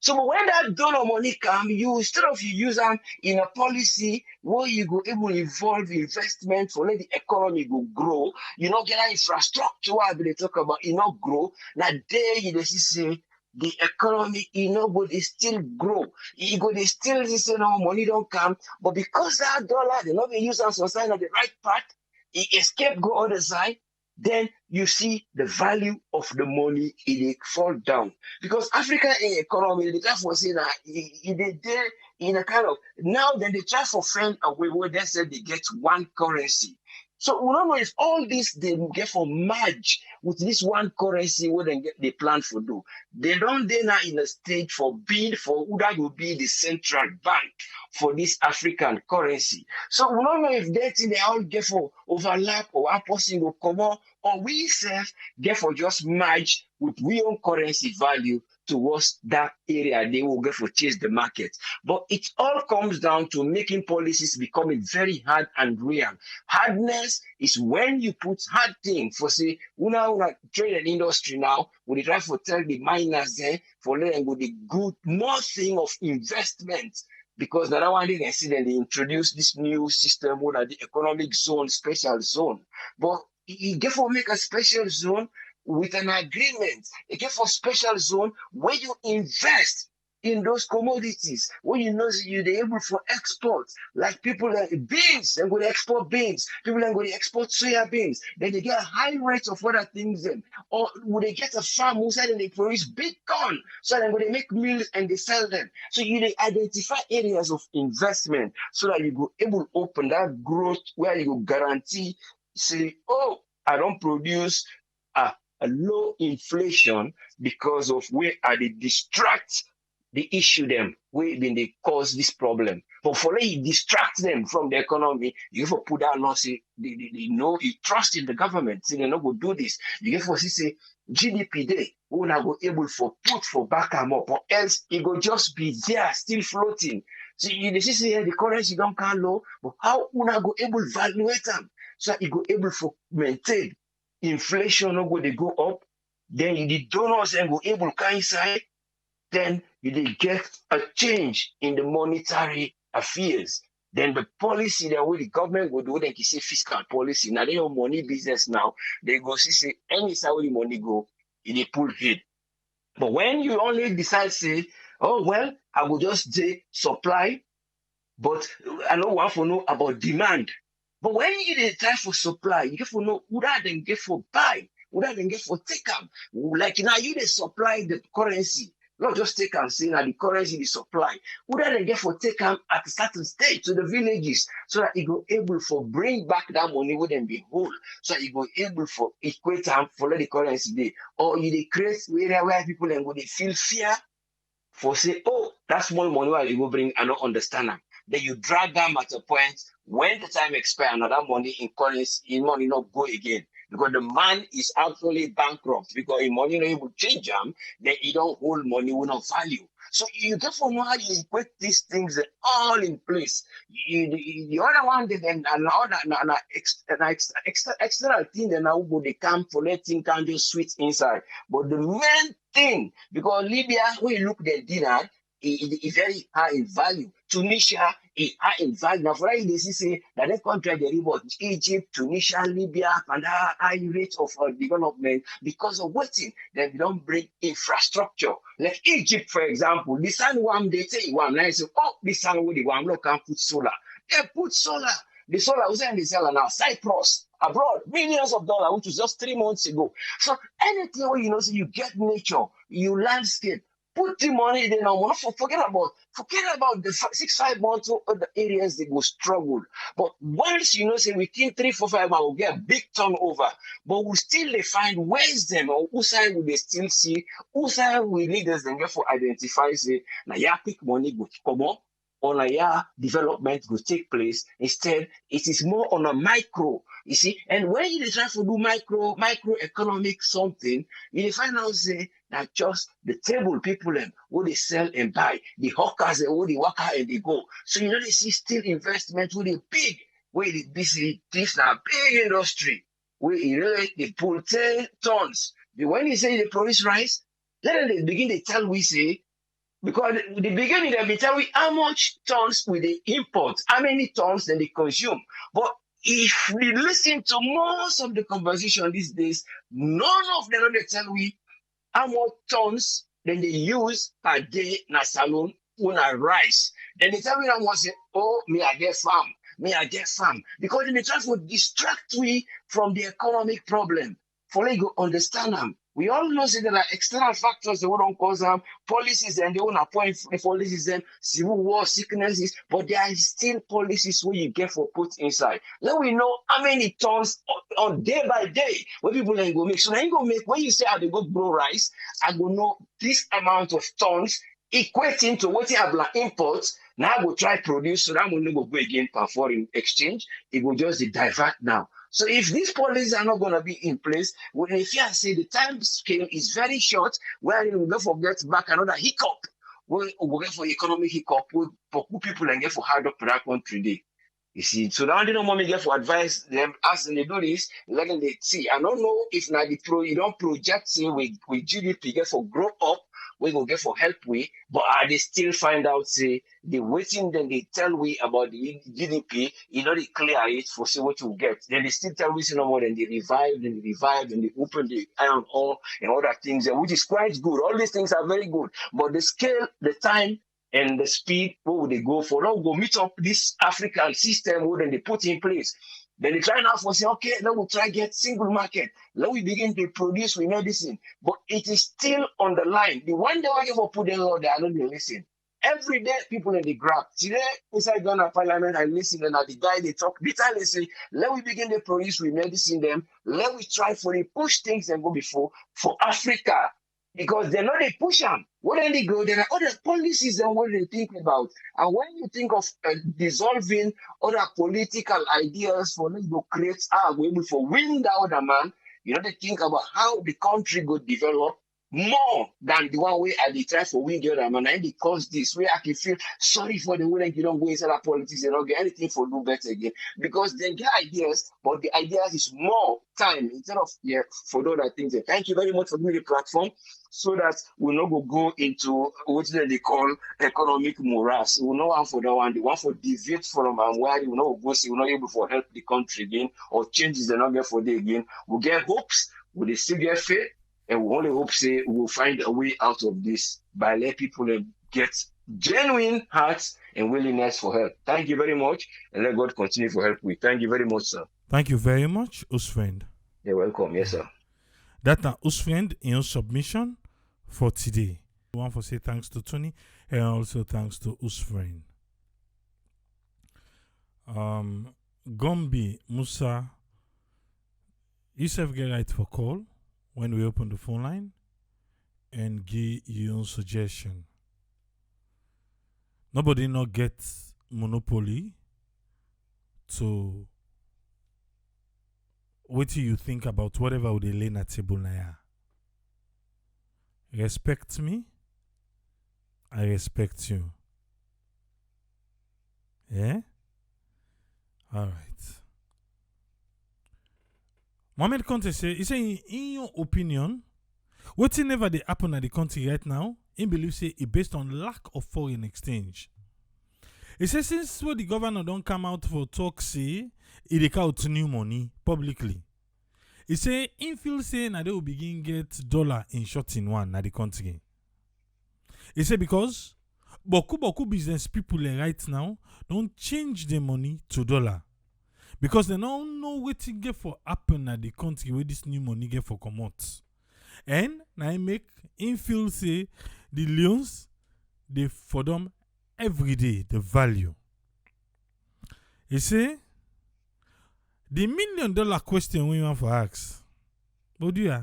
So when that donor money come, you instead of you use them in a policy where you go able to involve investment for let the economy go grow, you know get an infrastructure they talk about, you know grow. Now there you see say the economy, you know, but it still grow. You go, they still say no money don't come, but because that dollar they not be used as a sign of the right part, it escape go other side. Then you see the value of the money it fall down because African economy they try for say that they there in a kind of now then they try for find a way where they said they get one currency. So we don't know if all this they get for merge with this one currency where they get the plan for do. They don't they now in a stage for bid for who that will be the central bank for this African currency. So we don't know if that thing they all get for overlap or one person will come on or we self get for just merge with we own currency value towards that area they will get for chase the market. But it all comes down to making policies becoming very hard and real. Hardness is when you put hard things for say una trade and industry now we try to tell the miners there for letting go the good more thing of investment because the other one they can see that they introduce this new system where the economic zone, special zone. But you get for make a special zone with an agreement. You get for special zone where you invest in those commodities, where you know you're able for export, like people like beans, they're going to export beans, people are going to export soya beans, then they get a high rate of other things then. Or would they get a farm who said they produce big corn, so they're going to make meals and they sell them. So you identify areas of investment so that you go able to open that growth where you guarantee, say, oh, I don't produce a low inflation because of where are they distract the issue them where then they cause this problem. But for you distract them from the economy, you have to put that law say they know you trust in the government, say they not go do this. You have to say GDP day, we not go able for put for back them up, or else it go just be there still floating. So you say the currency don't come low, but how we not go able to evaluate them so that it go able for maintain inflation no go they go up, then the donors and go able to come inside, then you get a change in the monetary affairs. Then the policy that way the government will do, then you say fiscal policy. Now they have money business now. They go see say any side where the money go, they pull head. But when you only decide say, oh well, I will just say supply, but I don't want to know about demand. But when you try for supply, you get to know who that then get for buy, who that then get for take up. Like now you they supply the currency. Not just take and say now the currency the supply. Who that then get for take them at a certain stage to the villages so that it go able for bring back that money with them be whole. So that it go able for equate them for let the currency day. Or you they create area where people then go they feel fear for say, oh, that's small money where you go bring and not understand them. then you drag them at a point when the time expires, another money in currency, in money not go again. Because the man is actually bankrupt because if money not able to change them, then he don't hold money with no value. So you get from how you equate these things all in place. The other one, then another extra thing, then now go they come for letting can just switch inside. But the main thing, because Libya, when you look at the dinar, is very high in value. Tunisia is high in value. Now, for they say that they contract the report Egypt, Tunisia, Libya, and high rate of development because of waiting. They don't bring infrastructure. Like Egypt, for example, the sun one they say one, I say, oh, the sun with the one, look, can put solar. They put solar. The solar was in the seller now. Cyprus, abroad, millions of dollars, which was just 3 months ago. So anything where so you get nature, you landscape. Put the money there now. Forget about the 6-5 months of the areas they will struggle. But once say within 3, 4, 5 months we'll get a big turnover. But we'll still find ways them or who side will they still see, who side will leaders then get for identify say now yeah pick money go come up or yeah development will take place. Instead, it is more on a micro. You see, and when you try to do micro economic something, you find out say that just the table people them what they sell and buy, the hawkers what they work out and they go. So they see still investment with a big where they busy this now big industry where they pull 10 tons. When you say they produce rice, then they begin to tell we say because the beginning they be tell we how much tons will they import, how many tons then they consume. But if we listen to most of the conversation these days, none of them they tell we how much tons then they use per day na salon when I rice. Then they tell me that one say, oh, me I get farm. Because they try to distract we from the economic problem. For you understand them. We all know that there are external factors that don't cause them, policies and they won't appoint policies and civil war, sicknesses, but there are still policies where you get for put inside. Let we know how many tons on day by day where people then go make. So then go make when you say I go grow rice, I go know this amount of tons equating to what you have like imports. Now I will try produce so that when go again for foreign exchange, it will just divert now. So if these policies are not going to be in place, if you say the time scale is very short, where we go for get back another hiccup, we'll get for economic hiccup, for people and get for hard up to that country day. You see, so now they don't want me get for advice them as they do this, let them they see. I don't know if now you don't project say with GDP get for grow up, we go get for help we, but they still find out say the waiting then they tell we about the GDP, they clear it for see what you get. Then they still tell we no more than they revive, and they open the iron ore and other things, which is quite good. All these things are very good, but the scale, the time, and the speed, what would they go for? Now go meet up this African system, what then they put in place. Then they try now for say, okay, now we'll try get single market. Now we begin to produce with medicine. But it is still on the line. The one day we for put them out there, I don't listen. Every day people in the grab. Today, inside Ghana Parliament, I listen and the guy they talk, bitterly say, let we begin to produce with medicine them. Let we try for the push things and go before for Africa. Because they're not they push them. What then they go, there are other policies and what they think about. And when you think of dissolving other political ideas for them to create we're able to win the other man, they think about how the country could develop more than the one way they try for win the other man. And because this way I can feel sorry for the way you don't go inside politics and don't get anything for do better again. Because they get ideas, but the ideas is more time instead of for the other things. Thank you very much for giving me the platform so that we'll not go into what they call economic morass. We'll not want for that one, the one for deviate from and where we will not go see, we're not able to help the country again or changes they're not get for them again. We'll get hopes, will they still get faith? And we only hope say we'll find a way out of this by letting people get genuine hearts and willingness for help. Thank you very much, and let God continue for help with. Thank you very much, sir. Thank you very much, Usfriend. You're welcome, yes, sir. That's Usfriend in your submission for today. I want to say thanks to Tony and also thanks to Usfriend. Gombi Musa, yourself get right for call when we open the phone line and give your own suggestion. Nobody not gets monopoly to what do you think about whatever would they lay na table na ya. Respect me, I respect you. Yeah? Alright. Mohamed Conte say, he say in your opinion, what never they happen at the country right now, he believes say it based on lack of foreign exchange. He says since what the governor don't come out for talk say it dey out new money publicly. He say in feel say na they will begin get dollar in short in one na the country. He say because boku business people right now don't change the money to dollar. Because they don't know what it get for happen at the country where this new money get for come out. And now I make him feel say the loans they for them every day the value. He say the $1 million question we want for ask. But do ya?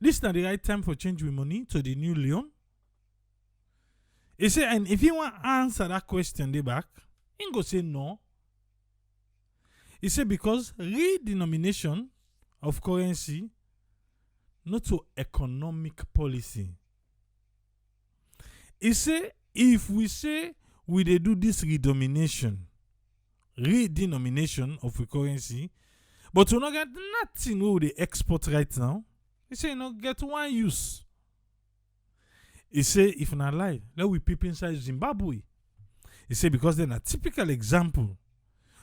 This not the right time for change with money to the new Leone? He say, and if you want to answer that question they back, he go say no. He said because redenomination of currency not to economic policy. He said if we say we dey do this redenomination of the currency, but we not get nothing we dey export right now, he say not get one use. He say if not lie, let we peep inside Zimbabwe. He say because then a typical example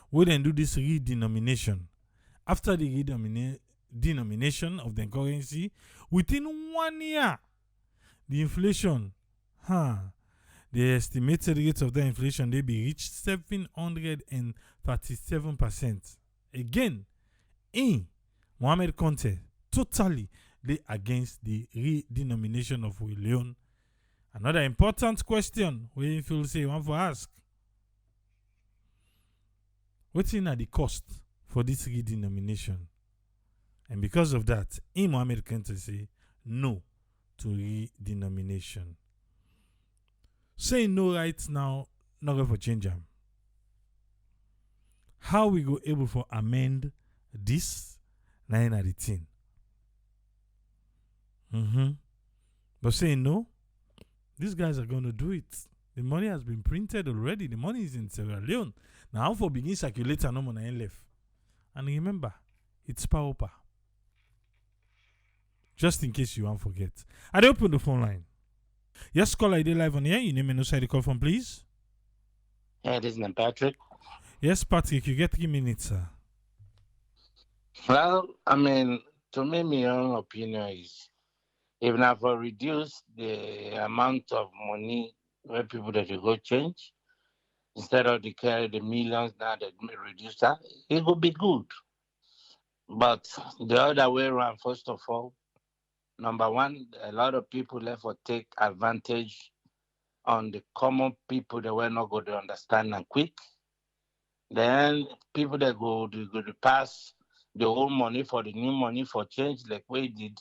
we then do this redenomination. After the denomination of the currency, within 1 year, the inflation, the estimated rate of the inflation they be reached 737%. Again, in Mohamed Conte totally they against the redenomination of Leone. Another important question we feel say you want to ask. What's in at the cost for this redenomination? And because of that, in Mohamed Conte say no to redenomination. Saying no right now, not going for change them. How we go able for amend this 9 at the 10? But saying no, these guys are going to do it. The money has been printed already. The money is in Sierra Leone. Now for begin circulator no money left. And remember, it's power. Just in case you won't forget. I open the phone line. Yes, call ID live on here. You name and no side the call from, please. Yeah, this is Patrick. Yes, Patrick, you get 3 minutes, sir. Well, I mean, to me, my own opinion is if not for reduce the amount of money where people that you go change, instead of they carry the millions now that may reduce that, it would be good. But the other way around, first of all, number one, a lot of people therefore take advantage on the common people that were not going to understand and quick. Then people that go to pass the old money for the new money for change, like we did,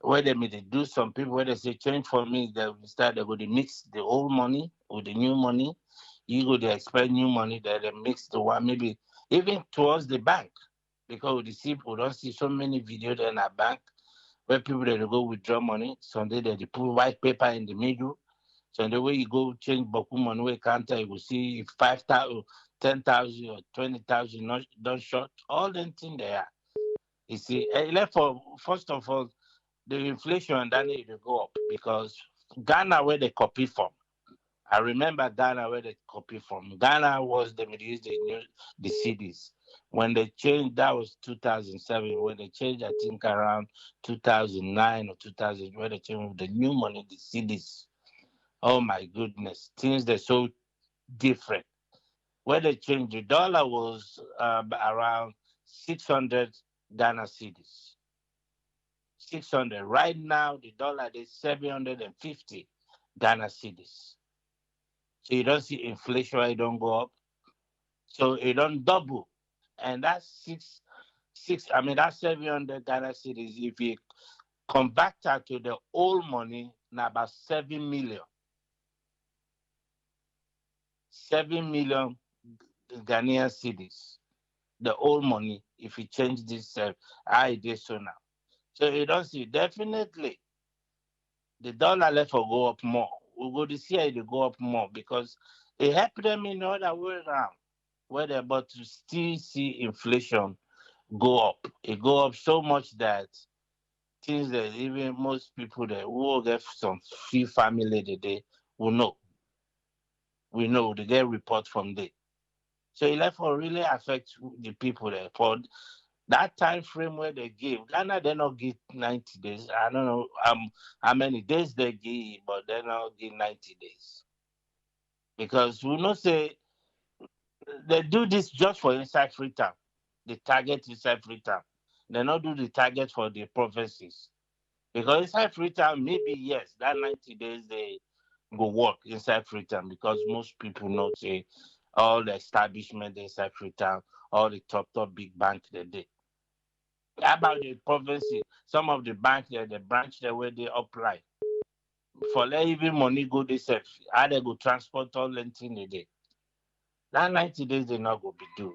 where they may do some people where they say change for me, they go to mix the old money with the new money. You go to expect new money, that they mix the one, maybe even towards the bank. Because we don't see so many videos in our bank where people they go withdraw money. Sunday they put white paper in the middle. So the way you go change Boku money way counter, you will see if 5,000, 10,000 or 20,000 not done short. All them things there. You see, for first of all, the inflation that need to go up because Ghana where they copy from. I remember Ghana where they copy from. Ghana was the the cities. When they changed, that was 2007. When they changed, I think around 2009 or 2000, where they changed with the new money, the cities. Oh my goodness, things they're so different. When they changed, the dollar was around 600 Ghana cities. 600. Right now, the dollar is 750 Ghana cities. So you don't see inflation, it don't go up. So it don't double. And that's that's 700 Ghana cities. If you convert that to the old money, now about 7 million. 7 million Ghanaian cedis, the old money, if you change this, how it is so now. So you don't see, definitely, the dollar left will go up more. We'll go this year, it will go up more because it helped them in the other way around, where they're about to still see inflation go up. It go up so much that things that even most people that who will get some few family today will know. We know they get report from there. So it therefore really affect the people there. For that time frame where they give, Ghana they not give 90 days. I don't know how many days they give, but they not give 90 days. Because we know say they do this just for inside Freetown. The target inside Freetown. They not do the target for the provinces. Because inside Freetown, maybe yes, that 90 days they go work inside Freetown because most people know say all the establishment inside Freetown, all the top big bank they did. How about the provinces? Some of the bank there, the branch there where they apply. For let even money go they self, how they go transport all anything a day. That 90 days they not go be do.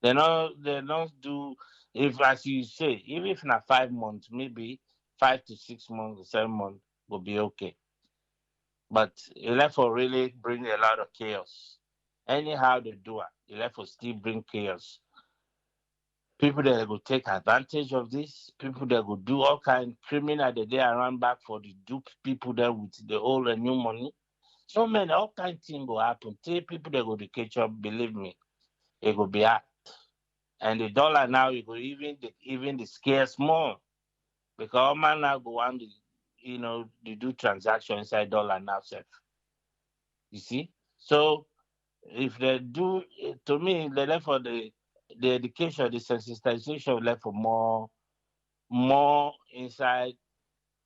They not do if as you say, even if not 5 months, maybe 5 to 6 months, 7 months will be okay. But left for really bring a lot of chaos. Anyhow they do it, left for still bring chaos. People that will take advantage of this, people that will do all kind criminal that they around back for the dupe people there with the old and new money. So many all kind things will happen. Tell people that go to catch up, believe me, it will be hard. And the dollar now it go even the scarce more. Because all man now go on the do transaction inside dollar now self. You see? So if they do to me they left for the education, the sensitization left for more inside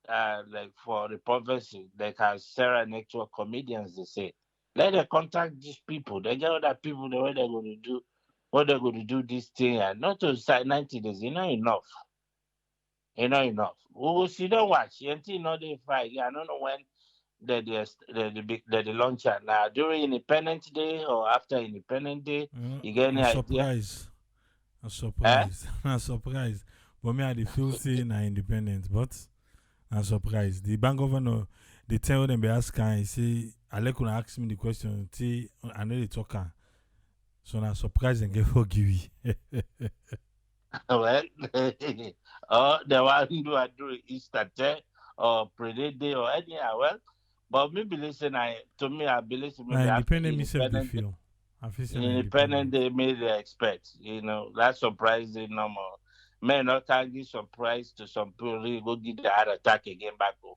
like for the prophecy, like as Sarah Network comedians they say. Let them contact these people. They get other people the way they're going to do what they're going to do this thing and not to say 90 days, not enough. Enough. We will see don't watch until not they fight. Yeah, I don't know when the launcher now during Independence Day or after Independence Day. You get any I'm idea? surprised. I'm Eh? surprised. I'm surprised. But me, I dey feel say na independent, but I'm surprised. The bank governor, they tell them, be ask am, he say, I like when ask me the question, say, I know they talk am. So I'm surprised and get forgive you. Well, or the one do I do Easter Day or Parade Day or anyhow. Well, but maybe listen, to me, I believe Now maybe after independent myself they Independence Day, feel. I feel say na Independence independent. Day made they expect. That surprising normal. Men not can give surprise to some people, really go get the heart attack again back home.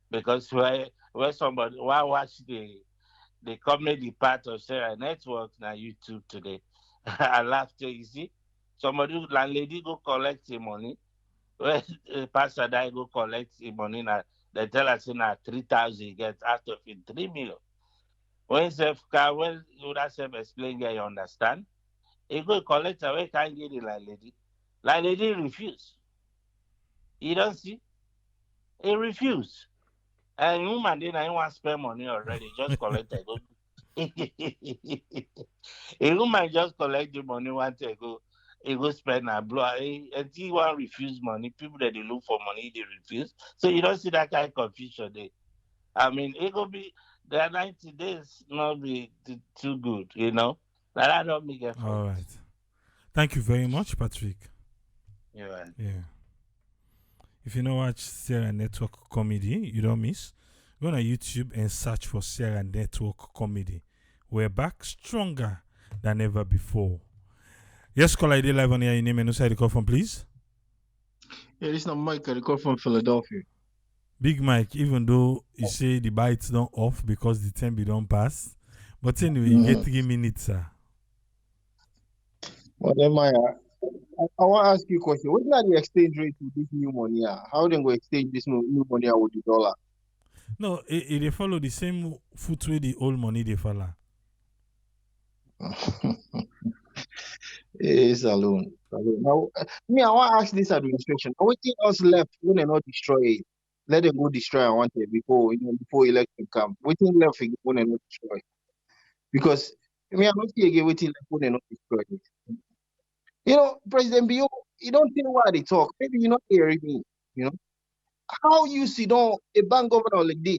Because where somebody why watch the comedy part of Sarah Network na YouTube today. I laughed you see. Somebody landlady go collect the money. Well, pastor die go collect the money na they tell us na 3,000 get out of it 3 million. When self can when you that self explain you understand. He go collect away can't get the landlady. Landlady refuse. You don't see? He refuse. And woman then I want spend money already. Just collect it. Go. A woman just collect the money one to go. He go spend and blow. And he want refuse money. People that they look for money, they refuse. So you don't see that kind of confusion there. I mean, it go be the 90 days not be too good. That don't make it for All it. right. Thank you very much, Patrick. Yeah. Yeah. If you know watch Sarah Network Comedy, you don't miss. Go on YouTube and search for Sarah Network Comedy. We're back stronger than ever before. Yes, call ID live on here. Your name and who the call from, please. Yeah, this is not Mike. I call from Philadelphia. Big Mike, even though you say the bites don't off because the time don't pass. But anyway, you get 3 minutes, sir. Well, then I want to ask you a question. What are the exchange rate with this new money? How they go exchange this new money with the dollar? No, they follow the same foot way the old money they follow. Hey, saloon. Now, I want to ask this administration. What else left when they not destroy it? Let them go destroy. I want it before election come. What left when they not destroy? Because I mean, I don't see again waiting like when they not destroy it. President Bio, you don't think why they talk. Maybe you're not hearing me. You know, how you see down a bank governor like this,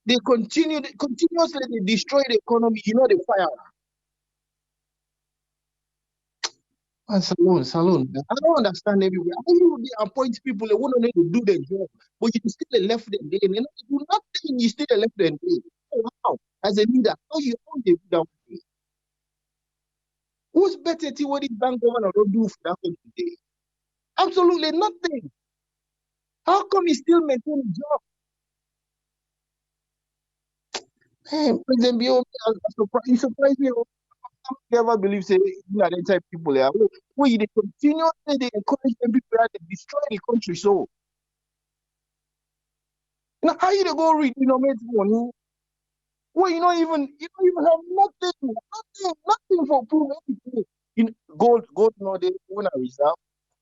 they continuously they destroy the economy. They fire. And salon. I don't understand everywhere. How you they appoint people that wouldn't need to do their job, but you still left them there. You do nothing, you still left them there. How? As a leader, how they do that? Who's better to what this bank governor don't do for that country today? Absolutely nothing. How come he still maintain his job? Hey, President Bio, you surprise me. I never believe say that type people there. Where they continuously they encourage them people that they destroy the country. So how you go read money? Well, you don't even have nothing for proof anything. Gold no they want to reserve,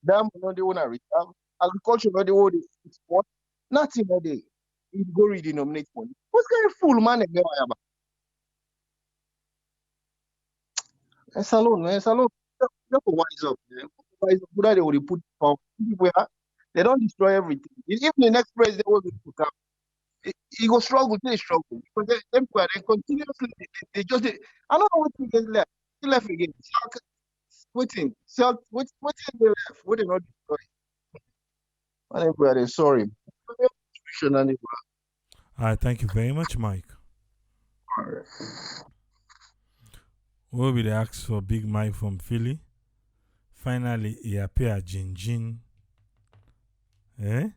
diamond no they want to reserve, agriculture no they want to export, nothing no they. You go read denominate money. What kind of fool man again? Salon, just wise up, man. Wise up. Whether they will put power. People, they don't destroy everything. If the next president was to come, he go struggle, they struggle. Because them people, they continuously, they just, I don't know what they get left. They left again. Waiting, what's they left? What they not destroy? Anybody, sorry. All right, thank you very much, Mike. All right. We'll be the ask for Big Mike from Philly. Finally, he appeared Jin. Eh?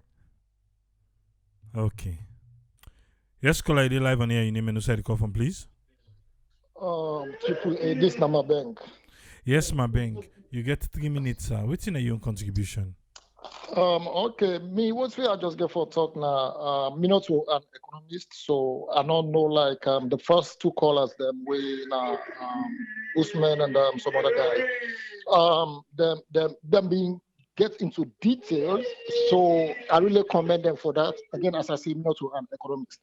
Okay. Yes, caller, ID live on here. Your name and who call from, please. Triple A, this number bank. Yes, my bank. You get 3 minutes, sir. What's in your contribution? Okay, me, what's I just get for talk now? Me not to an economist, so I don't know like the first two callers, them we Usman and some other guy. Them being get into details, so I really commend them for that. Again, as I say, me not to an economist,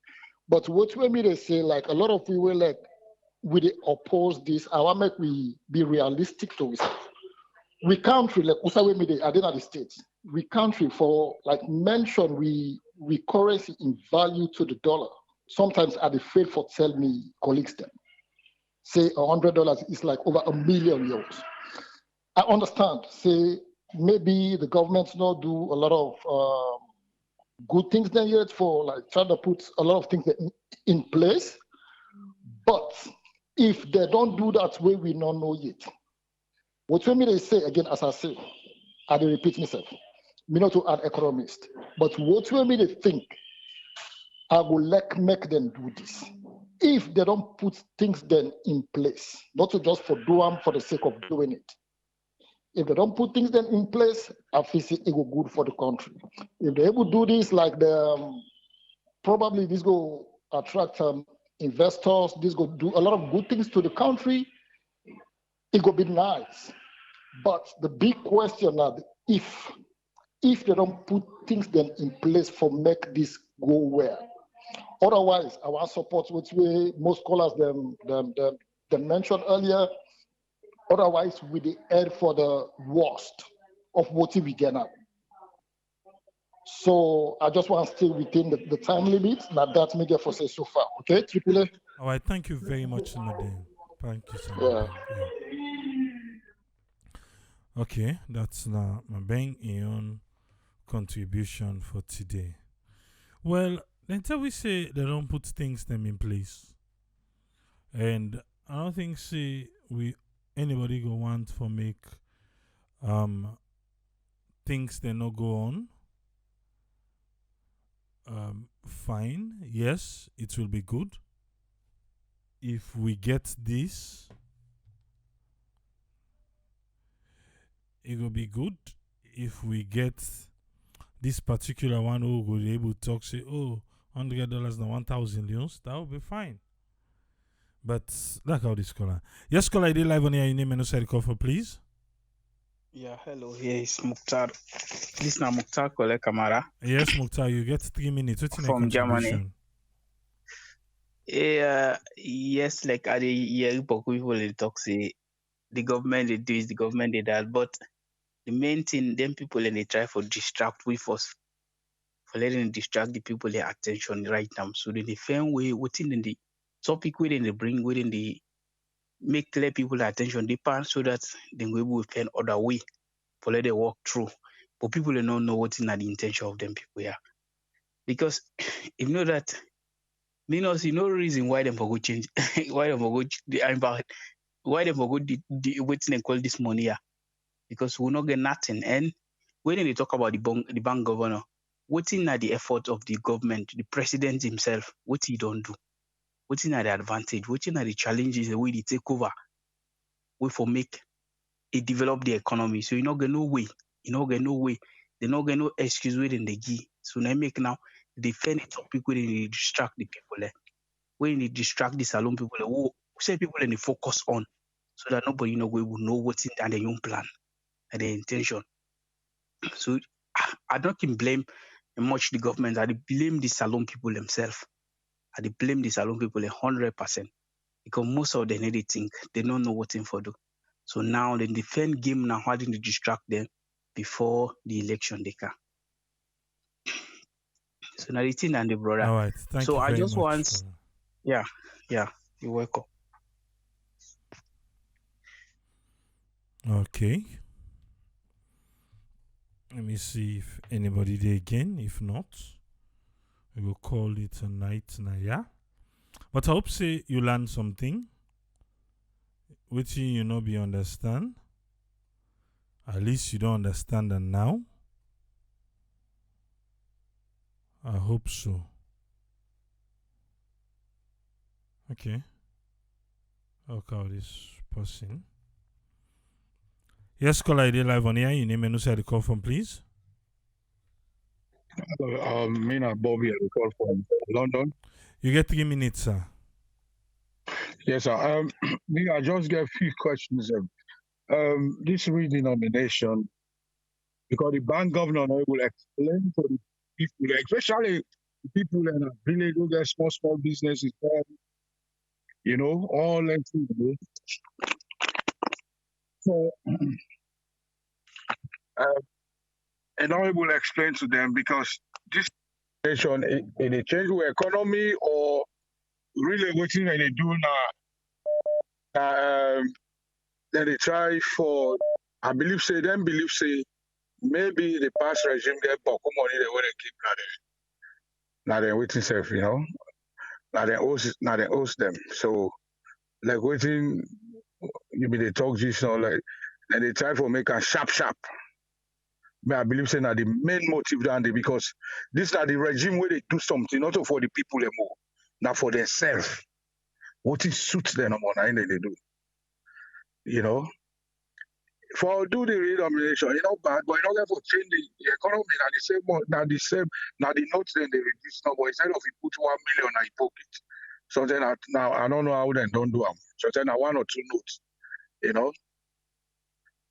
but what we they say like a lot of people like we oppose this. I want make we be realistic to it. We country like Usawe Mide, I didn't the states. We country for like mention we currency in value to the dollar. Sometimes I afraid for tell me colleagues them. Say $100 is like over €1 million. I understand. Say maybe the government not do a lot of good things then yet for like trying to put a lot of things in place. But if they don't do that way, we don't know yet. What we they say again, as I say, I repeat myself, me not to an economist, but what we they think, I will make them do this. If they don't put things then in place, not to just for do them for the sake of doing it. If they don't put things then in place, I feel it will good for the country. If they able to do this, like the probably this go attract investors, this go do a lot of good things to the country. It will be nice. But the big question now, if they don't put things then in place for make this go well. Otherwise, I want support which way most callers them mentioned earlier. Otherwise, we the head for the worst of what we get now. So I just want to stay within the time limit. Now that me get for say so far. Okay, Triple A. All right, thank you very much, Nadine. Thank you so much. Yeah. Okay, that's now my bank own contribution for today. Well, until we say they don't put things them in place, and I don't think anybody go want for make things they not go on. Fine, yes, it will be good if we get this. It will be good if we get this particular one who will be able to talk, say, oh, $100 now 1,000 leons. That will be fine. But like how this caller. Yes, caller, I did live on here. Your name and side call for, please. Yeah, hello. Here is Mukhtar. This is Mukhtar Kole Kamara. Yes, Mukhtar, you get 3 minutes. What's in from Germany. Yes, like I hear people they talk say the government they do is the government they that, but the main thing them people and they try for distract we first for letting distract the people their attention right now. So they find way within the topic within they bring within the make clear people attention deeper so that they will find other way for let they walk through. But people don't know what's in the intention of them people here. Because if you know that means see no reason why them for go change why them for go the impact why them for go the waiting and call this money here. Because we not get nothing. And when they talk about the bank governor, waiting at the effort of the government, the president himself, what he don't do, waiting at the advantage, waiting at the challenges, the way they take over, way for make it develop the economy. So you not get no way, you not get no way, they not get no excuse within the G. So now make now they defend the topic where they distract the people. When they distract the salon people, who say people and they focus on so that nobody will know what's in their own plan and their intention. So I don't can blame much the government. I blame the salon people themselves. I blame the salon people 100% because most of them they think they don't know what thing for do. So now they defend game now how to distract them before the election they can. So now the thing and the brother. All right, thank so you I very just much. want, yeah, you're welcome. Okay. Let me see if anybody there again. If not, we will call it a night now, yeah? But I hope say you learn something which you not be understand. At least you don't understand that now. I hope so. Okay. I'll call this person. Yes, caller, ID live on here. Your name and who the call from, please. Me and Bobby, I call from London. You get 3 minutes, sir. Yes, sir. Me, I just get a few questions. This redenomination, because the bank governor will explain to the people, especially the people in a village who get small businesses, all that thing. So, and I will explain to them because this nation, it change the economy or really what thing they do now. Then they try for, I believe say maybe the past regime get Boku money they want to keep now they waiting safe, now they host them. So like waiting you mean they talk just like and they try for make a sharp. But I believe say now the main motive down there because this are the regime where they do something not for the people anymore, not for themselves. What it suits them more now they do. For do the redenomination, bad, but for change the economy now the notes then they reduce now, but instead of you put 1 million in your pocket. So then now I don't know how they don't do them. So then 1 or 2 notes,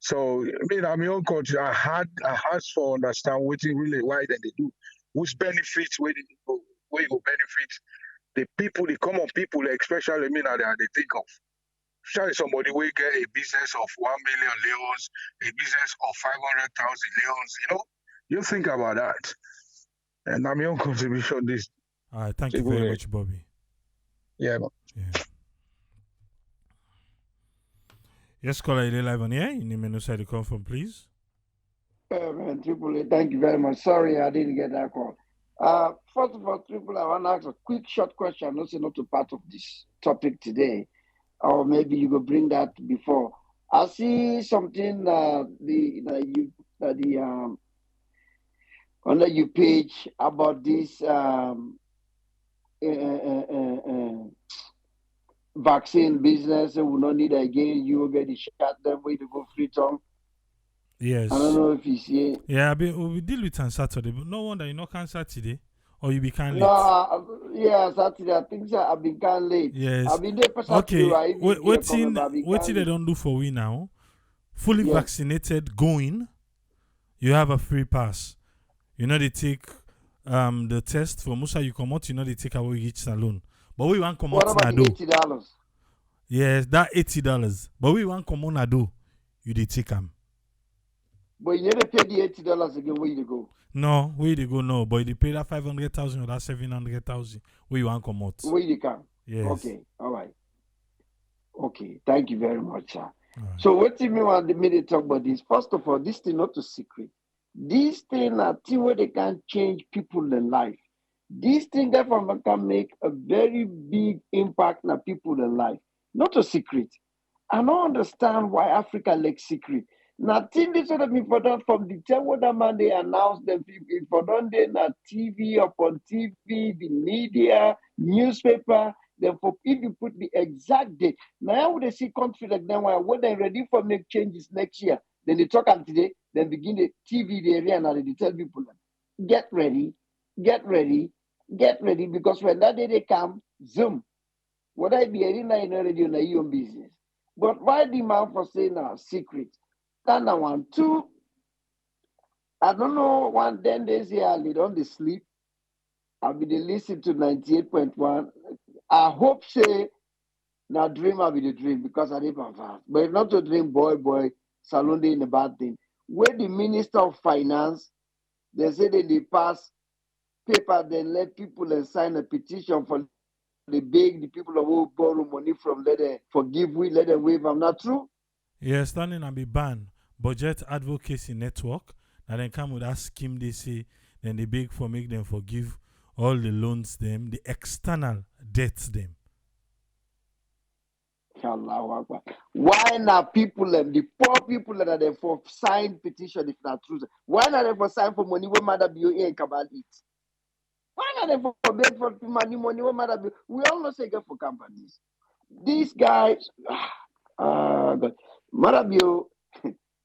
So I my own country, I had for understand what really why then they do, whose benefits where you go benefit the people, the common people, especially they think of. Especially somebody will get a business of 1 million leons, a business of 500,000 leons, you think about that. And my own contribution this. All right, thank you very much, Bobby. Yeah. Yes, caller, you're live on here. You name and who side you call from, please. Man, Triple A, thank you very much. Sorry, I didn't get that call. First of all, Triple A, I want to ask a quick, short question. Not to part of this topic today, or maybe you could bring that before. I see something on your page about this vaccine business. We will not need again. You will get the shot them way to go free tongue. Yes. I don't know if you see it. Yeah, we deal with on Saturday, but no wonder you not can Saturday. Or you become late? No, yeah, Saturday. I think so. I've been kind late. Yes. I've been there for Saturday. Okay. What they don't do for we now? Fully vaccinated going, you have a free pass. They take the test for Musa you come out, they take away each salon. But we want come What out about na the do. $80? Yes, that $80. But we want come on na do. You dey take am. But you need to pay the $80 again. Where you go? No, where they go no. But they pay that 500,000 or that 700,000. Where you want come out? Where you come? Yes. Okay, all right. Okay, thank you very much, sir. Right. So what you mean when the minute talk about this? First of all, this thing not a secret. This thing a thing where they can change people in life. This thing therefore can make a very big impact on people in life. Not a secret. I don't understand why Africa lacks secret. Nothing this sort of important from the time when that man they announced them for done they na TV upon TV, the media, newspaper. Therefore, if you put the exact date, now when they see country like that when they're ready for make changes next year, then they talk on today, then begin the TV the area and they tell people get ready, get ready, get ready, because when that day they come, zoom. What I be hearing in radio na your own business. But why the man for saying a secret? That na one. Two, I don't know, 10 days here, I don't dey sleep. I'll be the listen to 98.1. I hope say now dream I'll be the dream because I live on fast. But if not to dream, boy, Salon in a bad thing. Where the Minister of Finance, they say they pass paper, then let people sign a petition for the beg the people who borrow money from let them forgive we, let them waive. I'm not true. Yeah, standing and be banned. Budget advocacy network. Now then come with that scheme they say, then they beg for make them forgive all the loans them, the external debts them. Why not people the poor people that are there for sign petition if not true? Why not they for sign for money when mother be in Kabal eat? Why not they for beg for money when mother be? We all know say get for companies. These guys, God. Marabio,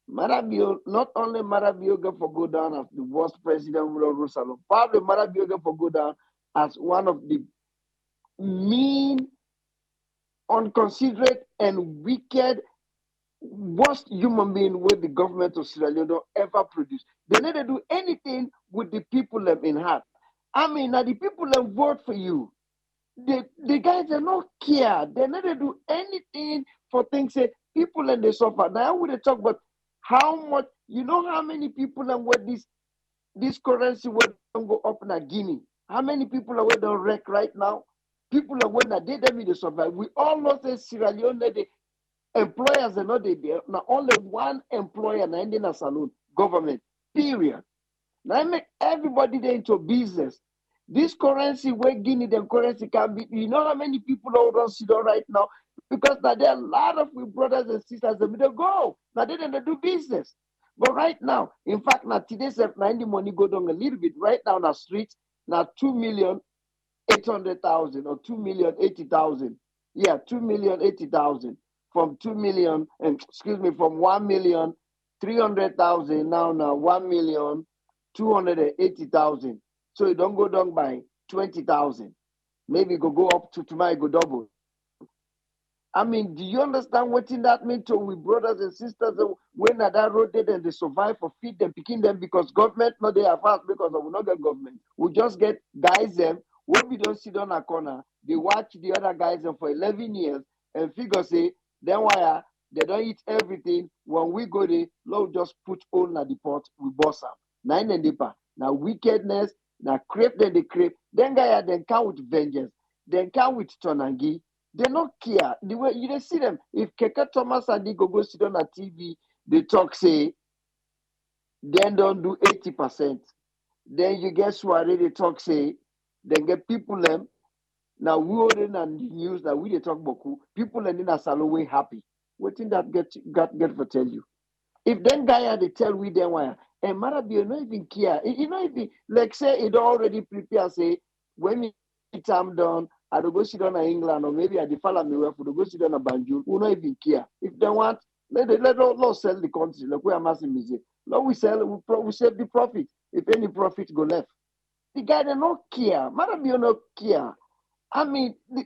Marabio, not only Marabio get for go down as the worst president of Jerusalem, probably Marabio get for go down as one of the mean, inconsiderate, and wicked, worst human being with the government of Sierra Leone don't ever produce. They never do anything with the people in heart. I mean, now the people that vote for you, the guys they not care. They never do anything for things. Say people and they suffer. Now we talk about how much. You know how many people and what this currency will don't go up in Guinea. How many people are where don't wreck right now? People are when they them in the survive. We all know say Sierra Leone the employers are not there. Now only one employer now in a saloon government. Period. Now I make everybody there into business. This currency where Guinea the currency can be, you know how many people don't sit down right now? Because now there are a lot of we brothers and sisters that don't go. Now they don't do business. But right now, in fact, now today's now the money go down a little bit. Right now on the streets, now 2,800,000 or 2,080,000. Yeah, 2,080,000. From 2,000,000, excuse me, from 1,300,000 now 1,280,000. So it don't go down by 20,000. Maybe it go up to tomorrow, it go double. I mean, do you understand what that means to we brothers and sisters when that road dead and they survive for feed them, picking them because government not they are fast because we not get government. We just get guys them when we don't sit on a corner, they watch the other guys them for 11 years and figure say then why they don't eat everything. When we go there, Lord just put all at the pot, we boss up. Nine and deeper. Now wickedness, now crepe then they crepe. Then guy then come with vengeance. Then come with tonangi. They don't care. The way you see them, if Keke Thomas and they go sit on a TV, they talk say, then don't do 80%. Then you get soiree, they talk say, then get people them. Now we already on the news that we they talk boku. People in a salon way happy. What thing that get for tell you? If then guy they tell we then why and Marabio not even care. You know if like say it already prepare say when me time done. I don't go sit down in England or maybe I follow me where for go sit down in Banjul. We not even care. If they want, let us sell the country. Like we are massive music. Let we sell, we save the profit. If any profit go left. The guy they not care. Marabio not care. I mean, the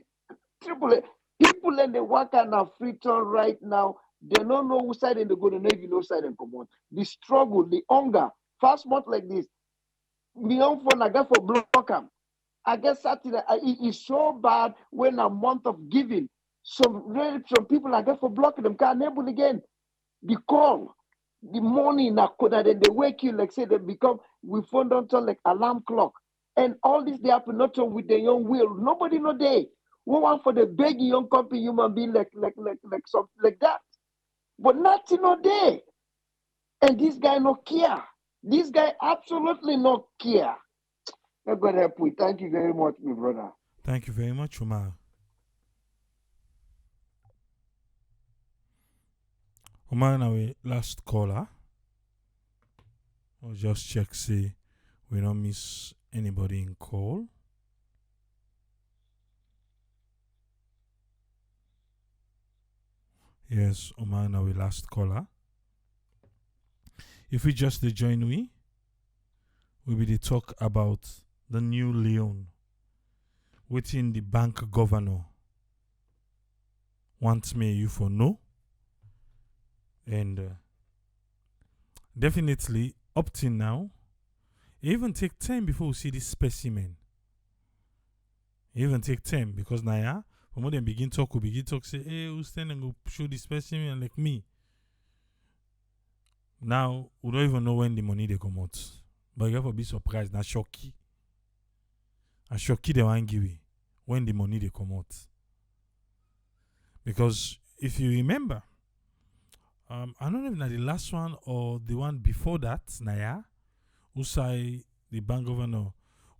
people in the work and are free turn right now. They don't know who side and they go, they don't even know side and come on. The struggle, the hunger, fast month like this. Me own phone, I got for block 'em. I guess Saturday it is so bad when a month of giving. Some people I get for blocking them can't able again. The call, the morning that they wake you like say they become we phone don't turn like alarm clock. And all this they happen not with their own will. Nobody know they. We want for the big young company human being like something like that. But nothing no day. And this guy no care. This guy absolutely no care. God help you. Thank you very much, my brother. Thank you very much, Umar. Umar, now we last caller. I'll just check, see we don't miss anybody in call. Yes, Umar, now we last caller. If we just join we will be talk about the new Leone within the bank governor wants me you for no. And definitely up till now, it even take time before we see this specimen. It even take time because now, yeah, from when they begin talk, say, hey, who's standing go show this specimen like me. Now, we don't even know when the money they come out. But you have to be surprised. Now, shocky. And shocky they want give it when the money they come out. Because if you remember, I don't know if that's the last one or the one before that, Naya, who say the bank governor,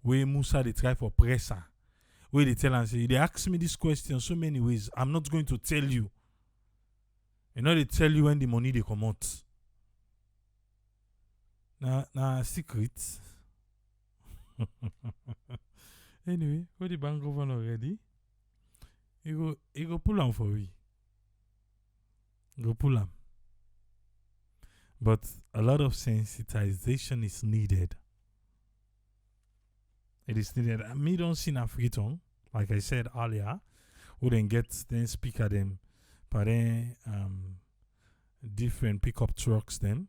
where Musa they try for presser, where they tell and say, they ask me this question so many ways, I'm not going to tell you. You know, they tell you when the money they come out. Nah, secret. Anyway, what the bank governor ready? He go pull on for we. Go pull on. But a lot of sensitization is needed. It is needed. Me don't see na freeton, like I said earlier, who then speak at them, but then different pickup trucks them,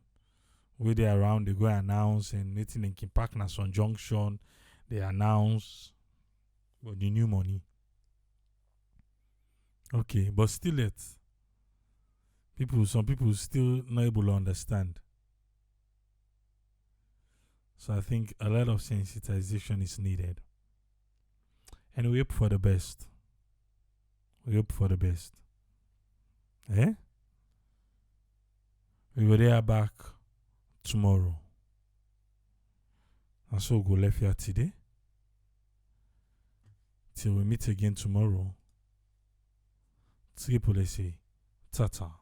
where they around they go announce and anything in Park na some junction, they announce but the new money. Okay, but still some people still not able to understand. So I think a lot of sensitization is needed. And we hope for the best. We hope for the best. Eh? We will there back tomorrow. And so go left here today. Till we meet again tomorrow. Triple say, tata.